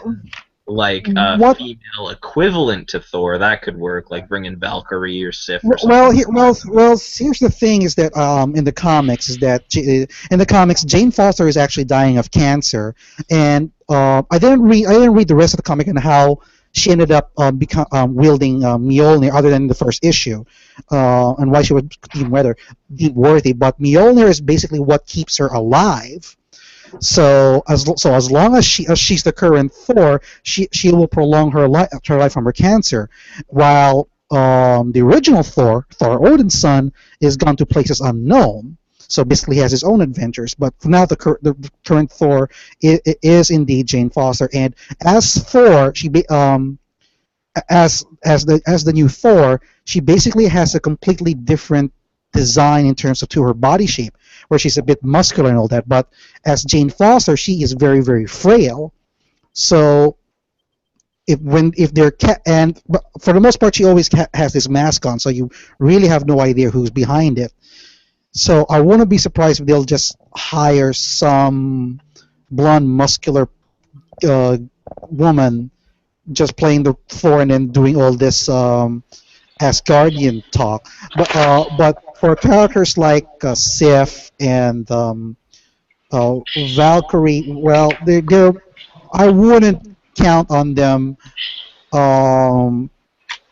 like a what female equivalent to Thor, that could work. Like bringing Valkyrie or Sif or something. well, here's the thing: is that in the comics, in the comics, Jane Foster is actually dying of cancer, and I didn't read the rest of the comic and how she ended up wielding Mjolnir, other than the first issue, and why she was deemed worthy. But Mjolnir is basically what keeps her alive. So as long as she's the current Thor, she will prolong her life from her cancer, while the original Thor Odin's son, is gone to places unknown. So basically, he has his own adventures. But for now, the current Thor is indeed Jane Foster, and as Thor, as the new Thor, she basically has a completely different design in terms of to her body shape, where she's a bit muscular and all that. But as Jane Foster, she is very, very frail. So if they're but for the most part, she always has this mask on, so you really have no idea who's behind it. So I wouldn't be surprised if they'll just hire some blonde, muscular woman just playing the Thor and then doing all this Asgardian talk. But for characters like Sif and Valkyrie, well, they're I wouldn't count on them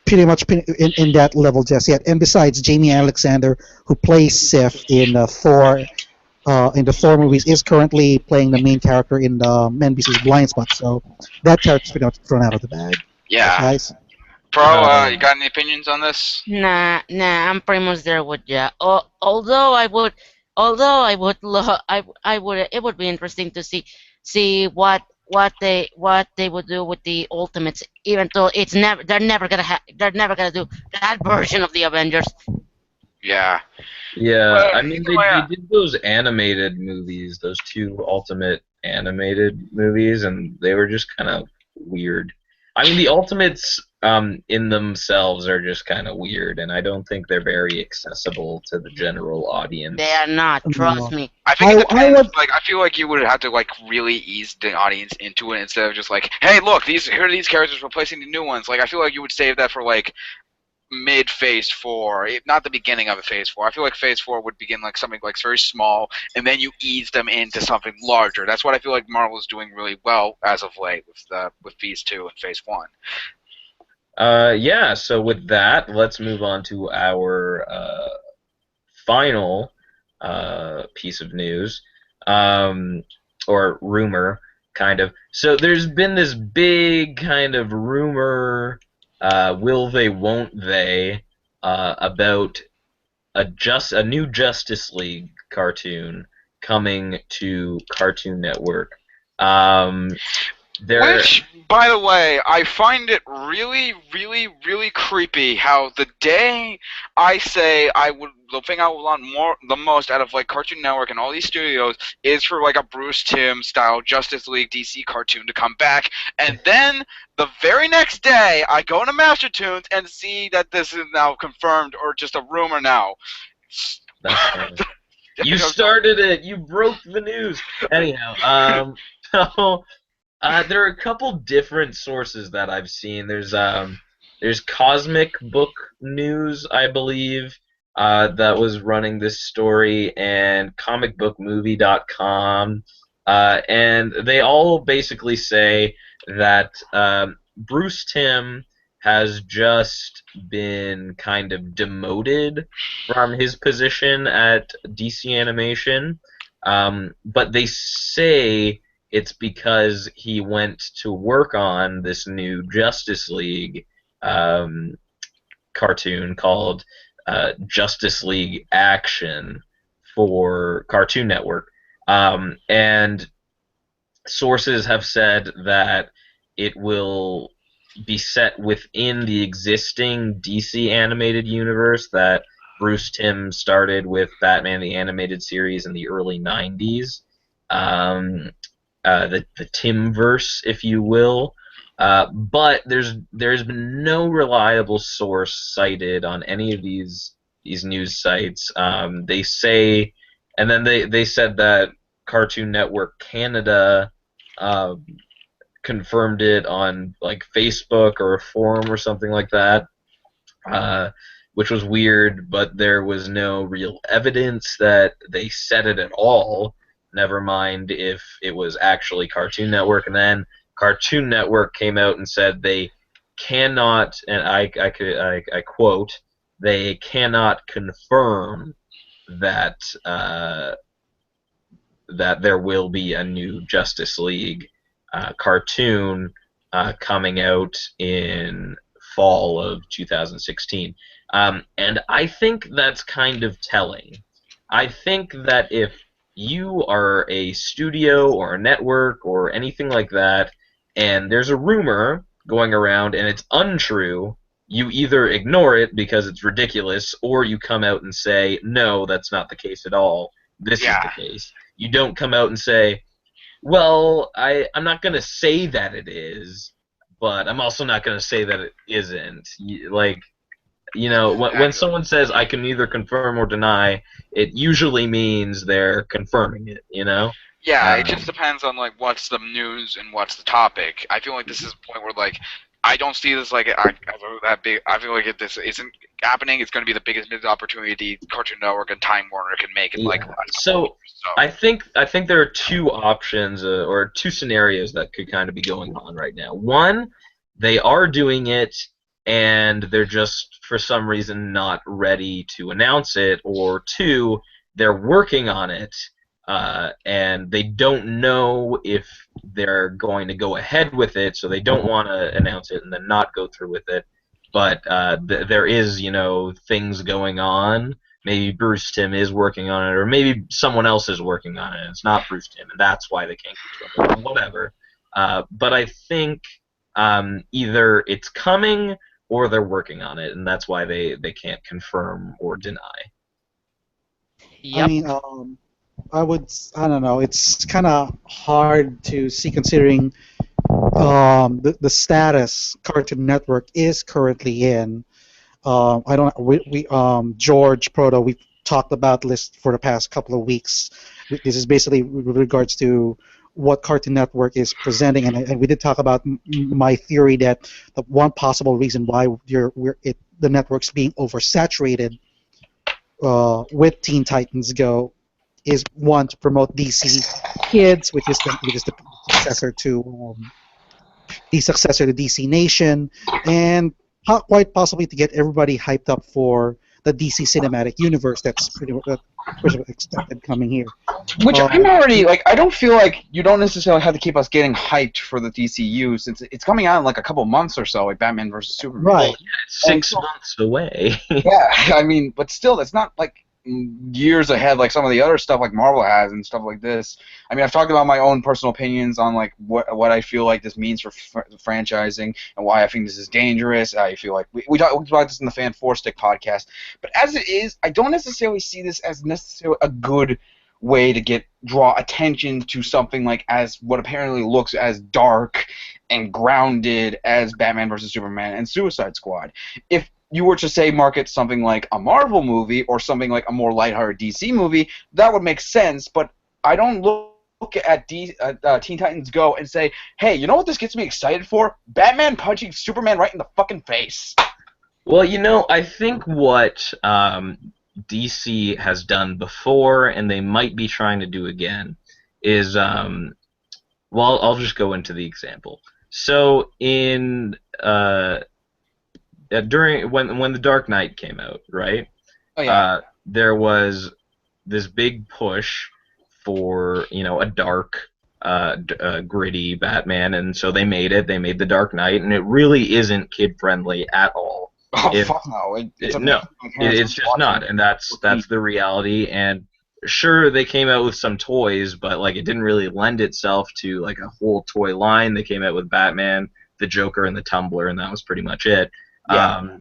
pretty much in that level just yet. And besides, Jamie Alexander, who plays Sif in the Thor movies, is currently playing the main character in the NBC's Blind Spot. So that character's pretty much thrown out of the bag. Yeah. Guys. Pro, you got any opinions on this? Nah, I'm pretty much there with ya. Although it would be interesting to see what they would do with the Ultimates, even though they're never gonna do that version of the Avengers. Yeah. Yeah, Well, I mean they did those animated movies, those two Ultimate animated movies, and they were just kind of weird. I mean the Ultimates in themselves are just kind of weird, and I don't think they're very accessible to the general They audience. are not. Trust No. me. I think it I depends. would. Like, I feel like you would have to like really ease the audience into it instead of just like, hey, look, here are these characters replacing the new ones. Like, I feel like you would save that for like mid Phase 4, not the beginning of a Phase 4. I feel like Phase 4 would begin like something like very small, and then you ease them into something larger. That's what I feel like Marvel is doing really well as of late with Phase 2 and Phase 1. Yeah, so with that, let's move on to our final piece of news, um, or rumor, kind of. So there's been this big kind of rumor, will they, won't they, about a new Justice League cartoon coming to Cartoon Network. Um, there, Which, by the way, I find it really, really, really creepy how the day I say the thing I would want the most out of like Cartoon Network and all these studios is for like a Bruce Timm style Justice League DC cartoon to come back, and then the very next day I go into Master Toons and see that this is now confirmed or just a rumor now. that's funny. You started it. You broke the news. Anyhow, so there are a couple different sources that I've seen. There's Cosmic Book News, I believe, that was running this story, and comicbookmovie.com, and they all basically say that Bruce Timm has just been kind of demoted from his position at DC Animation, but they say it's because he went to work on this new Justice League um, cartoon called Justice League Action for Cartoon Network. And sources have said that it will be set within the existing DC animated universe that Bruce Timm started with Batman the Animated Series in the early 90s. Um, the Timverse, if you will. But there's been no reliable source cited on any of these news sites. They say, and then they said that Cartoon Network Canada uh, confirmed it on like Facebook or a forum or something like that, which was weird. But there was no real evidence that they said it at all. Never mind if it was actually Cartoon Network. And then Cartoon Network came out and said they cannot, and I quote, they cannot confirm that that there will be a new Justice League cartoon coming out in fall of 2016. And I think that's kind of telling. I think that if you are a studio or a network or anything like that, and there's a rumor going around and it's untrue, you either ignore it because it's ridiculous, or you come out and say, no, that's not the case at all. This is the Yeah. case. You don't come out and say, well, I'm not going to say that it is, but I'm also not going to say that it isn't. Like, when Exactly. someone says I can neither confirm or deny, it usually means they're confirming it, Yeah, it just Um, depends on like what's the news and what's the topic. I feel like this is a point where like I don't see this like that big. I feel like if this isn't happening, it's going to be the biggest missed opportunity Cartoon Network and Time Warner can make in like the yeah. last couple of So years. So I think there are two options or two scenarios that could kind of be going on right now. One, they are doing it and they're just for some reason not ready to announce it, or two, they're working on it and they don't know if they're going to go ahead with it, so they don't want to announce it and then not go through with it. But there is, things going on. Maybe Bruce Timm is working on it, or maybe someone else is working on it. It's not Bruce Timm, and that's why they can't get to it. Whatever. But I think either it's coming or they're working on it, and that's why they can't confirm or deny. I Yep. mean, I don't know. It's kind of hard to see considering the status Cartoon Network is currently in. I don't. George Proto. We've talked about this for the past couple of weeks. This is basically with regards to what Cartoon Network is presenting, and we did talk about my theory that the one possible reason why the network's being oversaturated with Teen Titans Go is one to promote DC Kids, which is the successor to DC Nation, and quite possibly to get everybody hyped up for the DC Cinematic Universe that's pretty much expected coming here. Which I'm already like. I don't feel like you don't necessarily have to keep us getting hyped for the DCU since it's coming out in like a couple months or so, like Batman versus Superman. Right. It's 6 months away. Yeah, I mean, but still, that's not like years ahead like some of the other stuff like Marvel has and stuff like this. I mean, I've talked about my own personal opinions on like what I feel like this means for franchising and why I think this is dangerous. I feel like we talked about this in the Fan Four Stick podcast, but as it is, I don't necessarily see this as necessarily a good way to draw attention to something like as what apparently looks as dark and grounded as Batman versus Superman and Suicide Squad. If you were to say market something like a Marvel movie or something like a more lighthearted DC movie, that would make sense, but I don't look at Teen Titans Go and say, hey, you know what this gets me excited for? Batman punching Superman right in the fucking face. Well, I think what DC has done before, and they might be trying to do again, is, well, I'll just go into the example. So in during when the Dark Knight came out, right? Oh yeah. There was this big push for a dark, gritty Batman, and so they made it. They made the Dark Knight, and it really isn't kid friendly at all. Oh fuck no! It's just not, and that's the reality. And sure, they came out with some toys, but like it didn't really lend itself to like a whole toy line. They came out with Batman, the Joker, and the Tumbler, and that was pretty much it. Yeah.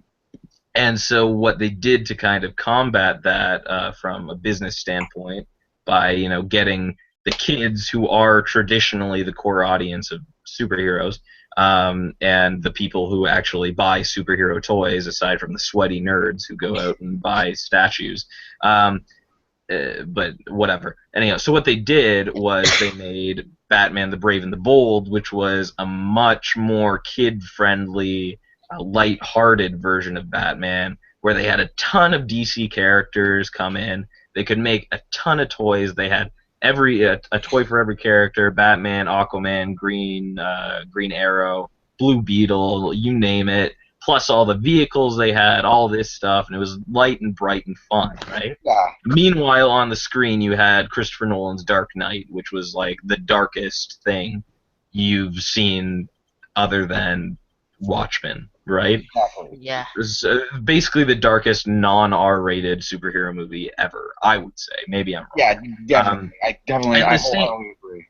And so what they did to kind of combat that from a business standpoint by getting the kids who are traditionally the core audience of superheroes and the people who actually buy superhero toys aside from the sweaty nerds who go out and buy statues. But whatever. Anyhow, so what they did was they made Batman the Brave and the Bold, which was a much more kid-friendly, light-hearted version of Batman, where they had a ton of DC characters come in. They could make a ton of toys. They had a toy for every character: Batman, Aquaman, Green Arrow, Blue Beetle, you name it. Plus all the vehicles they had, all this stuff, and it was light and bright and fun, right? Yeah. Meanwhile, on the screen, you had Christopher Nolan's Dark Knight, which was like the darkest thing you've seen other than Watchmen, right? Exactly. Yeah. It was basically the darkest non-R-rated superhero movie ever, I would say. Maybe I'm wrong. Yeah, definitely. I same, agree.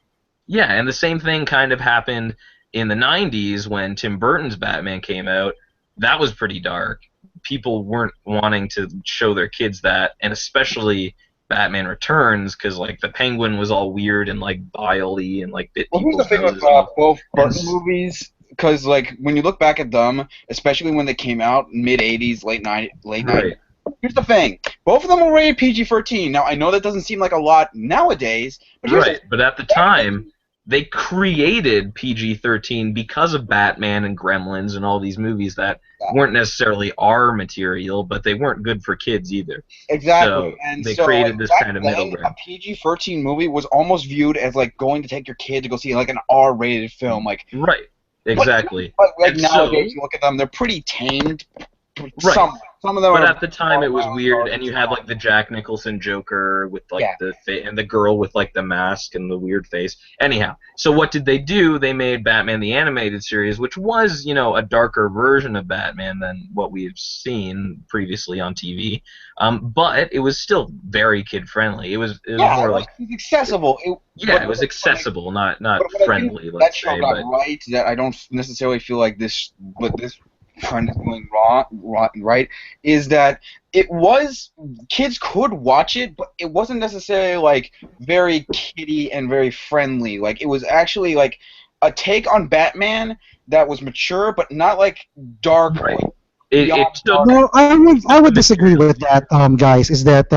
Yeah, and the same thing kind of happened in the 90s when Tim Burton's Batman came out. That was pretty dark. People weren't wanting to show their kids that, and especially Batman Returns, because like the Penguin was all weird and like bile-y and like bit Well, here's the people's thing with noses. both Burton movies, because like when you look back at them, especially when they came out mid '80s, late '90s. Right. Here's the thing: both of them were rated PG-13. Now I know that doesn't seem like a lot nowadays, but Right, but at the time, they created PG-13 because of Batman and Gremlins and all these movies that weren't necessarily R material, but they weren't good for kids either. Exactly. So and they so, created like, this back kind of then, middle ground. A PG-13 movie was almost viewed as like going to take your kid to go see like an R-rated film. Like Right, exactly. But like And nowadays, so- you look at them; they're pretty tamed. Right. Some of them But are. at the time, it was weird, and you had like the Jack Nicholson Joker with like and the girl with like the mask and the weird face. Anyhow, so what did they do? They made Batman the Animated Series, which was a darker version of Batman than what we've seen previously on TV. But it was still very kid friendly. It was more like it's accessible. it was accessible, not but I think friendly. that Let's show say, got but right that I don't necessarily feel like this trend is going wrong, right, is that it was kids could watch it, but it wasn't necessarily like very kiddie and very friendly. Like it was actually like a take on Batman that was mature, but not like dark. Right. Like, It beyond took dark. No, I would disagree with that, guys. Is that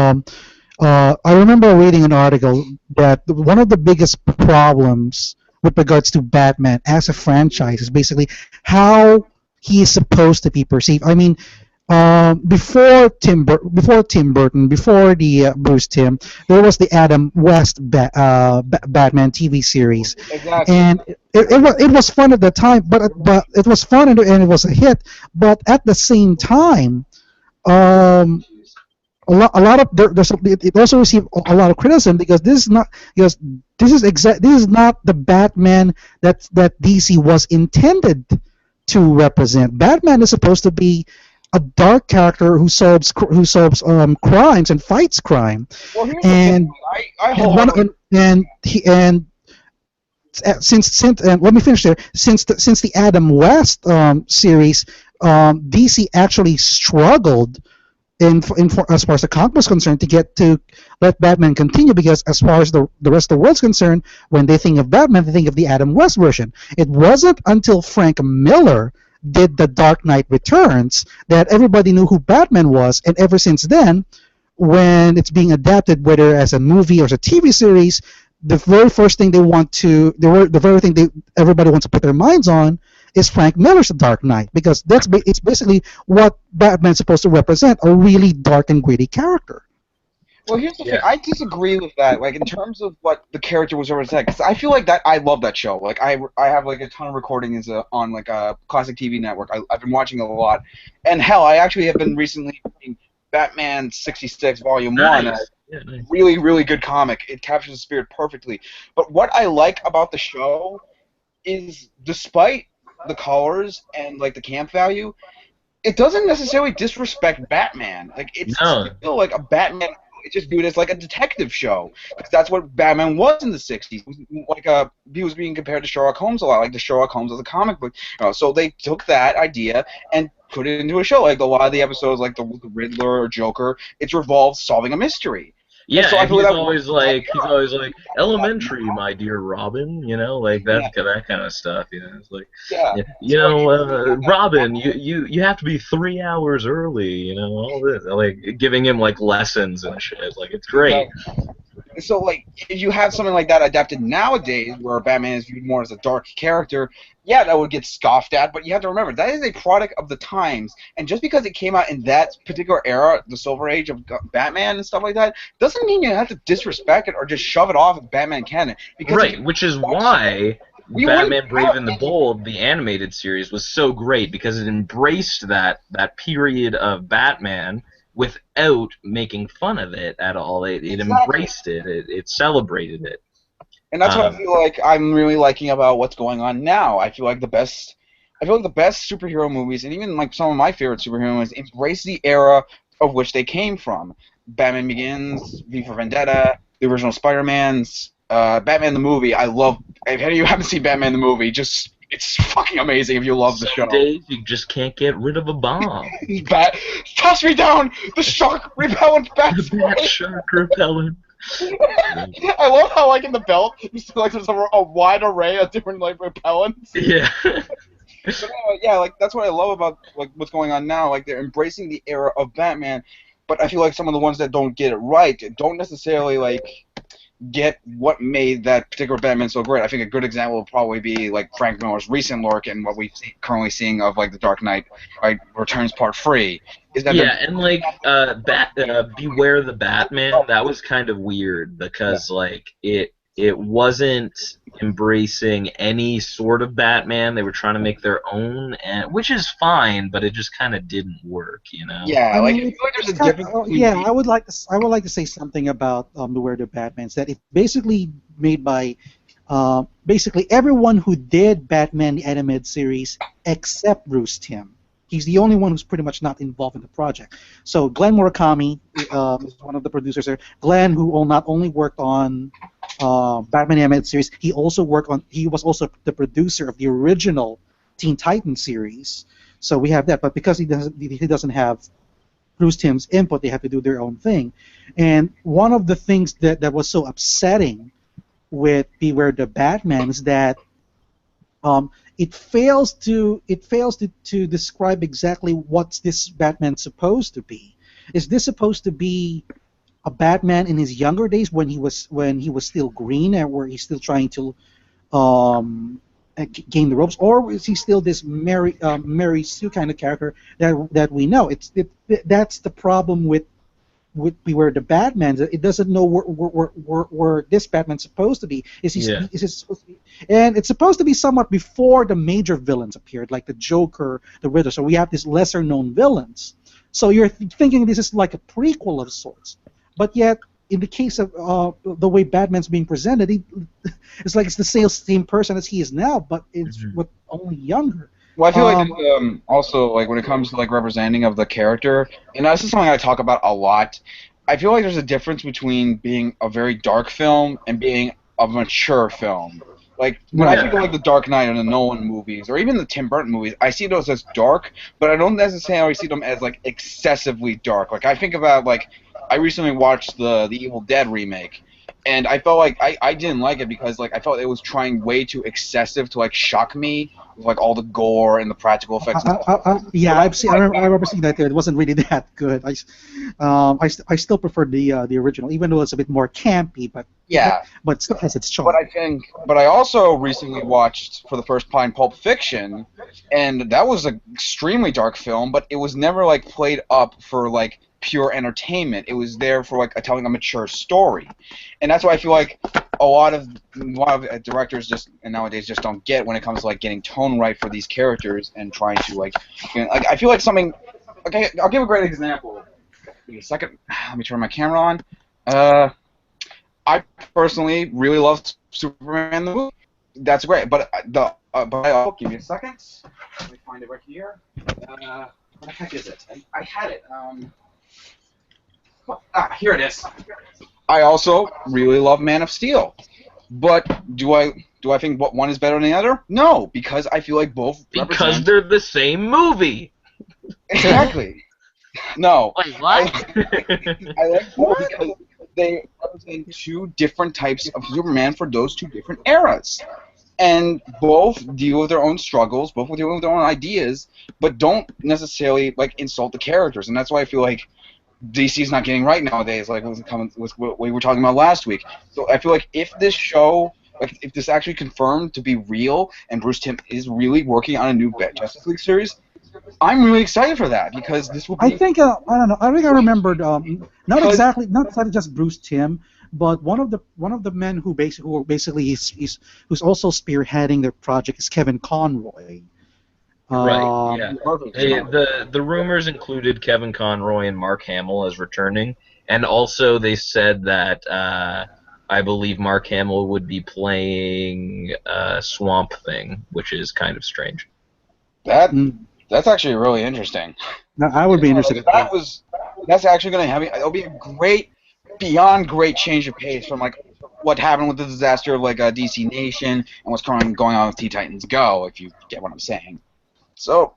I remember reading an article that one of the biggest problems with regards to Batman as a franchise is basically how he is supposed to be perceived. I mean, before Tim Burton, before the Bruce Timm, there was the Adam West Batman TV series, Exactly. and it was fun at the time, but it was fun and it was a hit. But at the same time, um, a lot of it also received a lot of criticism because this is not the Batman that DC was intended to represent. Batman is supposed to be a dark character who solves crimes and fights crime, Well, here's the and thing. I and one wholeheartedly. since let me finish there. Since the Adam West series, DC actually struggled as far as the comic was concerned to let Batman continue, because as far as the rest of the world's concerned, when they think of Batman, they think of the Adam West version. It wasn't until Frank Miller did The Dark Knight Returns that everybody knew who Batman was, and ever since then, when it's being adapted, whether as a movie or as a TV series, the very first thing the very thing everybody wants to put their minds on is Frank Miller's The Dark Knight, because it's basically what Batman's supposed to represent, a really dark and gritty character. Well, here's the thing. Yeah. I disagree with that. Like in terms of what the character was represented, because I feel like that I love that show. Like I have like a ton of recordings on like a classic TV network. I've been watching it a lot, and hell, I actually have been recently reading Batman 66 Volume 1. nice. Yeah, nice. Really, really good comic. It captures the spirit perfectly. But what I like about the show is, despite the colors and like the camp value, it doesn't necessarily disrespect Batman. Like it's No. still like a Batman. It's just viewed as like a detective show, because that's what Batman was in the '60s. Like he was being compared to Sherlock Holmes a lot, like the Sherlock Holmes of the comic book. So they took that idea and put it into a show. Like a lot of the episodes, like the Riddler or Joker, it's revolved solving a mystery. Yeah, so I and feel he's that- always like elementary, my dear Robin, like that kind of stuff. It's like, Yeah. Robin, you have to be 3 hours early. All this, like giving him like lessons and shit. Like it's great. So, like, if you have something like that adapted nowadays, where Batman is viewed more as a dark character, yeah, that would get scoffed at, but you have to remember, that is a product of the times, and just because it came out in that particular era, the Silver Age of Batman and stuff like that, doesn't mean you have to disrespect it or just shove it off as Batman canon. Because Right, which is why We Batman wouldn't Brave have and the any- Bold, the animated series, was so great because it embraced that period of Batman without making fun of it at all. It Exactly. embraced it. It celebrated it. And that's what I feel like I'm really liking about what's going on now. I feel like the best superhero movies, and even like some of my favorite superhero movies, embrace the era of which they came from. Batman Begins, V for Vendetta, the original Spider-Mans, Batman the movie. I love. If any of you haven't seen Batman the movie, it's fucking amazing if you love the show. Some days you just can't get rid of a bomb. Toss me down! The shark repellent bat The spray! bat shark repellent. I love how, like, in the belt, there's a wide array of different, like, repellents. Yeah. But anyway, yeah, like, that's what I love about, like, what's going on now. Like, they're embracing the era of Batman, but I feel like some of the ones that don't get it right don't necessarily, like, get what made that particular Batman so great. I think a good example would probably be like Frank Miller's recent work and what we're currently seeing of like the Dark Knight Returns Part 3. Is that Yeah, and like Beware the Batman, that was kind of weird because like it wasn't embracing any sort of Batman. They were trying to make their own, and which is fine, but it just kind of didn't work. Yeah, I like mean, I feel like there's a it's kind difference. of- yeah, I would like to say something about Beware the Batmans, that it's basically made by basically everyone who did Batman the animated series except Bruce Timm. He's the only one who's pretty much not involved in the project. So Glenn Murakami is one of the producers there. Glenn, who not only worked on Batman the animated series, he was also the producer of the original Teen Titans series. So we have that, but because he doesn't have Bruce Timm's input, they have to do their own thing. And one of the things that was so upsetting with Beware the Batman is that it fails to describe exactly what's this Batman supposed to be. Is this supposed to be a Batman in his younger days when he was still green and where he's still trying to gain the ropes, or is he still this Mary Sue kind of character that we know? That's the problem with Beware the Batman. It doesn't know where this Batman's supposed to be. Is he supposed to be? And it's supposed to be somewhat before the major villains appeared, like the Joker, the Riddler. So we have these lesser known villains. So you're thinking this is like a prequel of sorts, but yet in the case of the way Batman's being presented, it's like it's the same person as he is now, but it's with only younger. Well, I feel like also like when it comes to like representing of the character, and this is something I talk about a lot. I feel like there's a difference between being a very dark film and being a mature film. Like when I think of like the Dark Knight or the Nolan movies, or even the Tim Burton movies, I see those as dark, but I don't necessarily see them as like excessively dark. Like I think about like I recently watched the Evil Dead remake, and I felt like I didn't like it because like I felt it was trying way too excessive to like shock me with like all the gore and the practical effects. I remember seeing that there. It wasn't really that good. I still prefer the original, even though it's a bit more campy, but but still has its charm. But I also recently watched for the first time Pulp Fiction, and that was an extremely dark film, but it was never like played up for like pure entertainment. It was there for like telling a mature story, and that's why I feel like a lot of directors nowadays just don't get when it comes to like getting tone right for these characters and trying to like I feel like something. Okay, I'll give a great example. Give me a second. Let me turn my camera on. I personally really love Superman the movie. That's great, but give me a second. Let me find it right here. Where the heck is it? I had it. Here it is. I also really love Man of Steel, but do I think one is better than the other? No, because I feel like both because they're the same movie. Exactly. No. Wait, what? I like both because they represent two different types of Superman for those two different eras. And both deal with their own struggles, both deal with their own ideas, but don't necessarily like insult the characters. And that's why I feel like DC's not getting right nowadays, like with what we were talking about last week. So I feel like if this show, like if this actually confirmed to be real, and Bruce Timm is really working on a new Justice League series, I'm really excited for that because this will be. I think I don't know. I think I remembered not exactly just Bruce Timm, but one of the men who's also spearheading the project is Kevin Conroy. Right. Yeah. The rumors included Kevin Conroy and Mark Hamill as returning, and also they said that I believe Mark Hamill would be playing Swamp Thing, which is kind of strange. That's actually really interesting. No, I would be interested. That's actually going to have it'll be a beyond great change of pace from like what happened with the disaster of like DC Nation and what's going on with Teen Titans Go, if you get what I'm saying. So,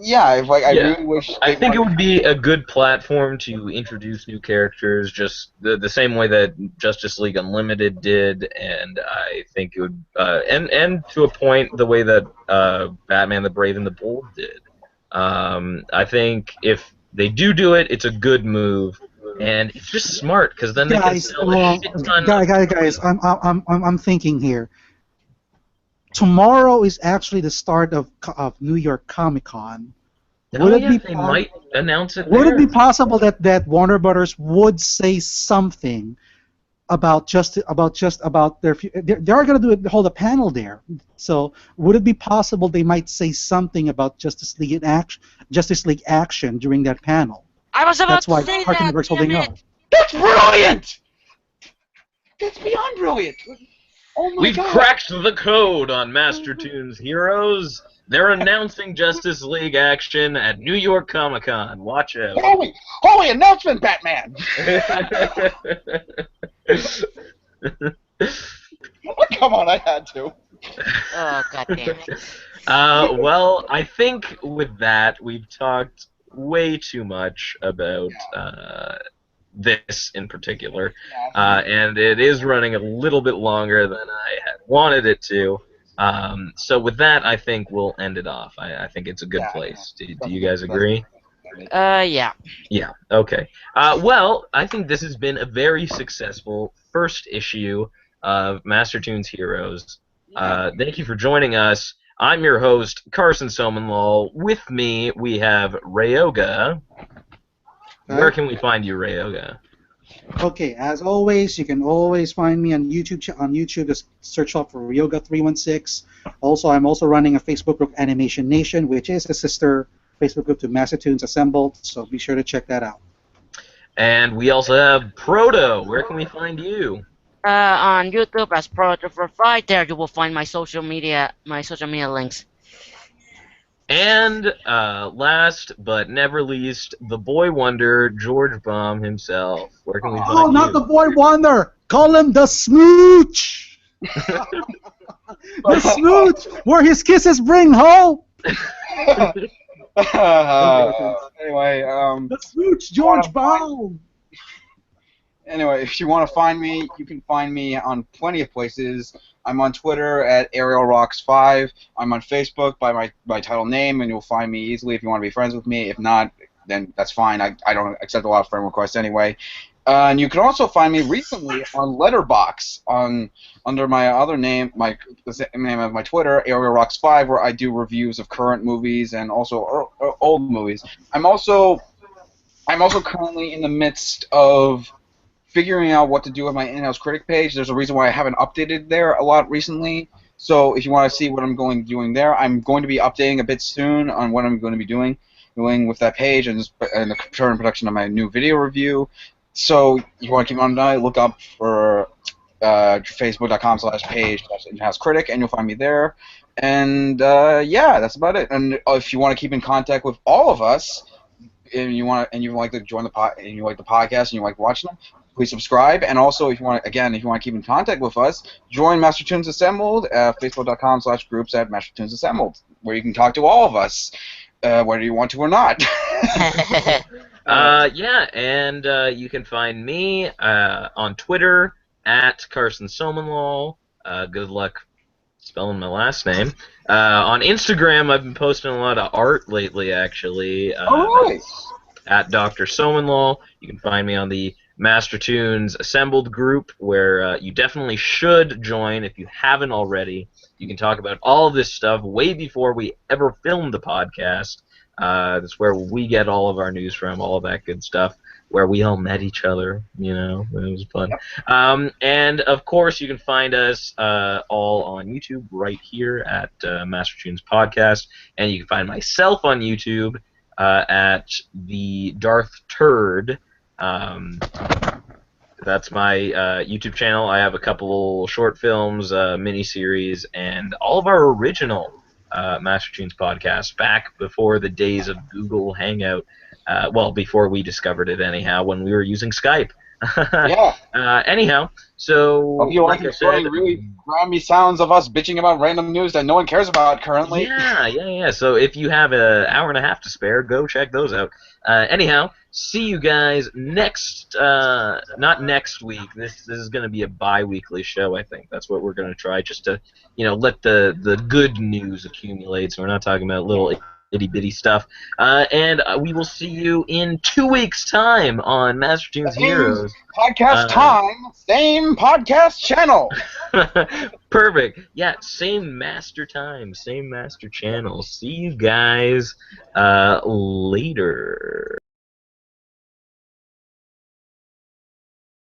I really wish. I think it would be a good platform to introduce new characters, just the same way that Justice League Unlimited did, and I think it would, and to a point, the way that Batman the Brave and the Bold did. I think if they do it, it's a good move, and it's just smart because then they can sell a shit ton. Guys, I'm thinking here. Tomorrow is actually the start of New York Comic Con. They might announce it. Would it be possible that Warner Brothers would say something about their? They are going to hold a panel there. So would it be possible they might say something about Justice League action during that panel? I was about That's why to say Cartoon that. Network's holding up. That's brilliant. That's beyond brilliant. Oh my We've God. cracked the code on Master Toons Heroes. They're announcing Justice League action at New York Comic Con. Watch out. Holy announcement, Batman! Come on, I had to. Oh, goddamn. Well, I think with that we've talked way too much about this in particular, Yeah, I think and it is running a little bit longer than I had wanted it to. So with that, I think we'll end it off. I think it's a good yeah, place. Do you definitely guys that's agree? Yeah. Yeah. Okay. Well, I think this has been a very successful first issue of Master Tunes Heroes. yeah. Thank you for joining us. I'm your host, Carson Somenlal. With me, we have Ryoga. Where Okay. can we find you, Ryoga? Okay, as always, you can always find me on YouTube. On YouTube, just search up for Ryoga316. Also, I'm also running a Facebook group, Animation Nation, which is a sister Facebook group to Master Tunes Assembled. So be sure to check that out. And we also have Proto. Where can we find you? On YouTube as Proto for Fight. There you will find my social media links. And last but never least, the boy wonder, George Baum himself. Where can we Oh, find not the you? boy wonder. Call him the smooch. The smooch, where his kisses bring hope. Anyway, The smooch, George Baum. Anyway, if you want to find me, you can find me on plenty of places. I'm on Twitter at ArielRocks5. I'm on Facebook by my title name, and you'll find me easily if you want to be friends with me. If not, then that's fine. I don't accept a lot of friend requests anyway. And you can also find me recently on Letterboxd under my other name, the same name of my Twitter, ArielRocks5, where I do reviews of current movies and also old movies. I'm also currently in the midst of figuring out what to do with my in-house critic page. There's a reason why I haven't updated there a lot recently. So if you want to see what I'm doing there, I'm going to be updating a bit soon on what I'm going to be doing with that page and the current production of my new video review. So you want to keep on an eye, look up for facebook.com/page/in-house critic, and you'll find me there. And yeah, that's about it. And if you want to keep in contact with all of us, and you like to join the and you like the podcast and you like watching them, please subscribe. And also, if you want to keep in contact with us, join Master Tunes Assembled at facebook.com/groups@Master Tunes Assembled, where you can talk to all of us, whether you want to or not. Yeah, and you can find me on Twitter at Carson Somenlal. Good luck spelling my last name. On Instagram, I've been posting a lot of art lately, actually. Alright. At Dr. Somenlal. You can find me on the Master Tunes Assembled group, where you definitely should join if you haven't already. You can talk about all of this stuff way before we ever filmed the podcast. That's where we get all of our news from, all of that good stuff, where we all met each other, you know, it was fun. And, of course, you can find us all on YouTube right here at Master Tunes Podcast, and you can find myself on YouTube at the Darth Turd. That's my YouTube channel. I have a couple short films, miniseries, and all of our original Master Tunes podcasts back before the days of Google Hangout. Well, before we discovered it, anyhow, when we were using Skype. Yeah. Anyhow, so Hope you like like I said, the really grimy sounds of us bitching about random news that no one cares about currently. yeah. So if you have an hour and a half to spare, go check those out. Anyhow, see you guys next. Not next week. This is going to be a bi-weekly show. I think that's what we're going to try, just to let the good news accumulate. So we're not talking about little itty bitty stuff. And we will see you in 2 weeks' time on Master Tunes Heroes. Podcast time, same podcast channel. Perfect. Yeah, same master time, same master channel. See you guys later.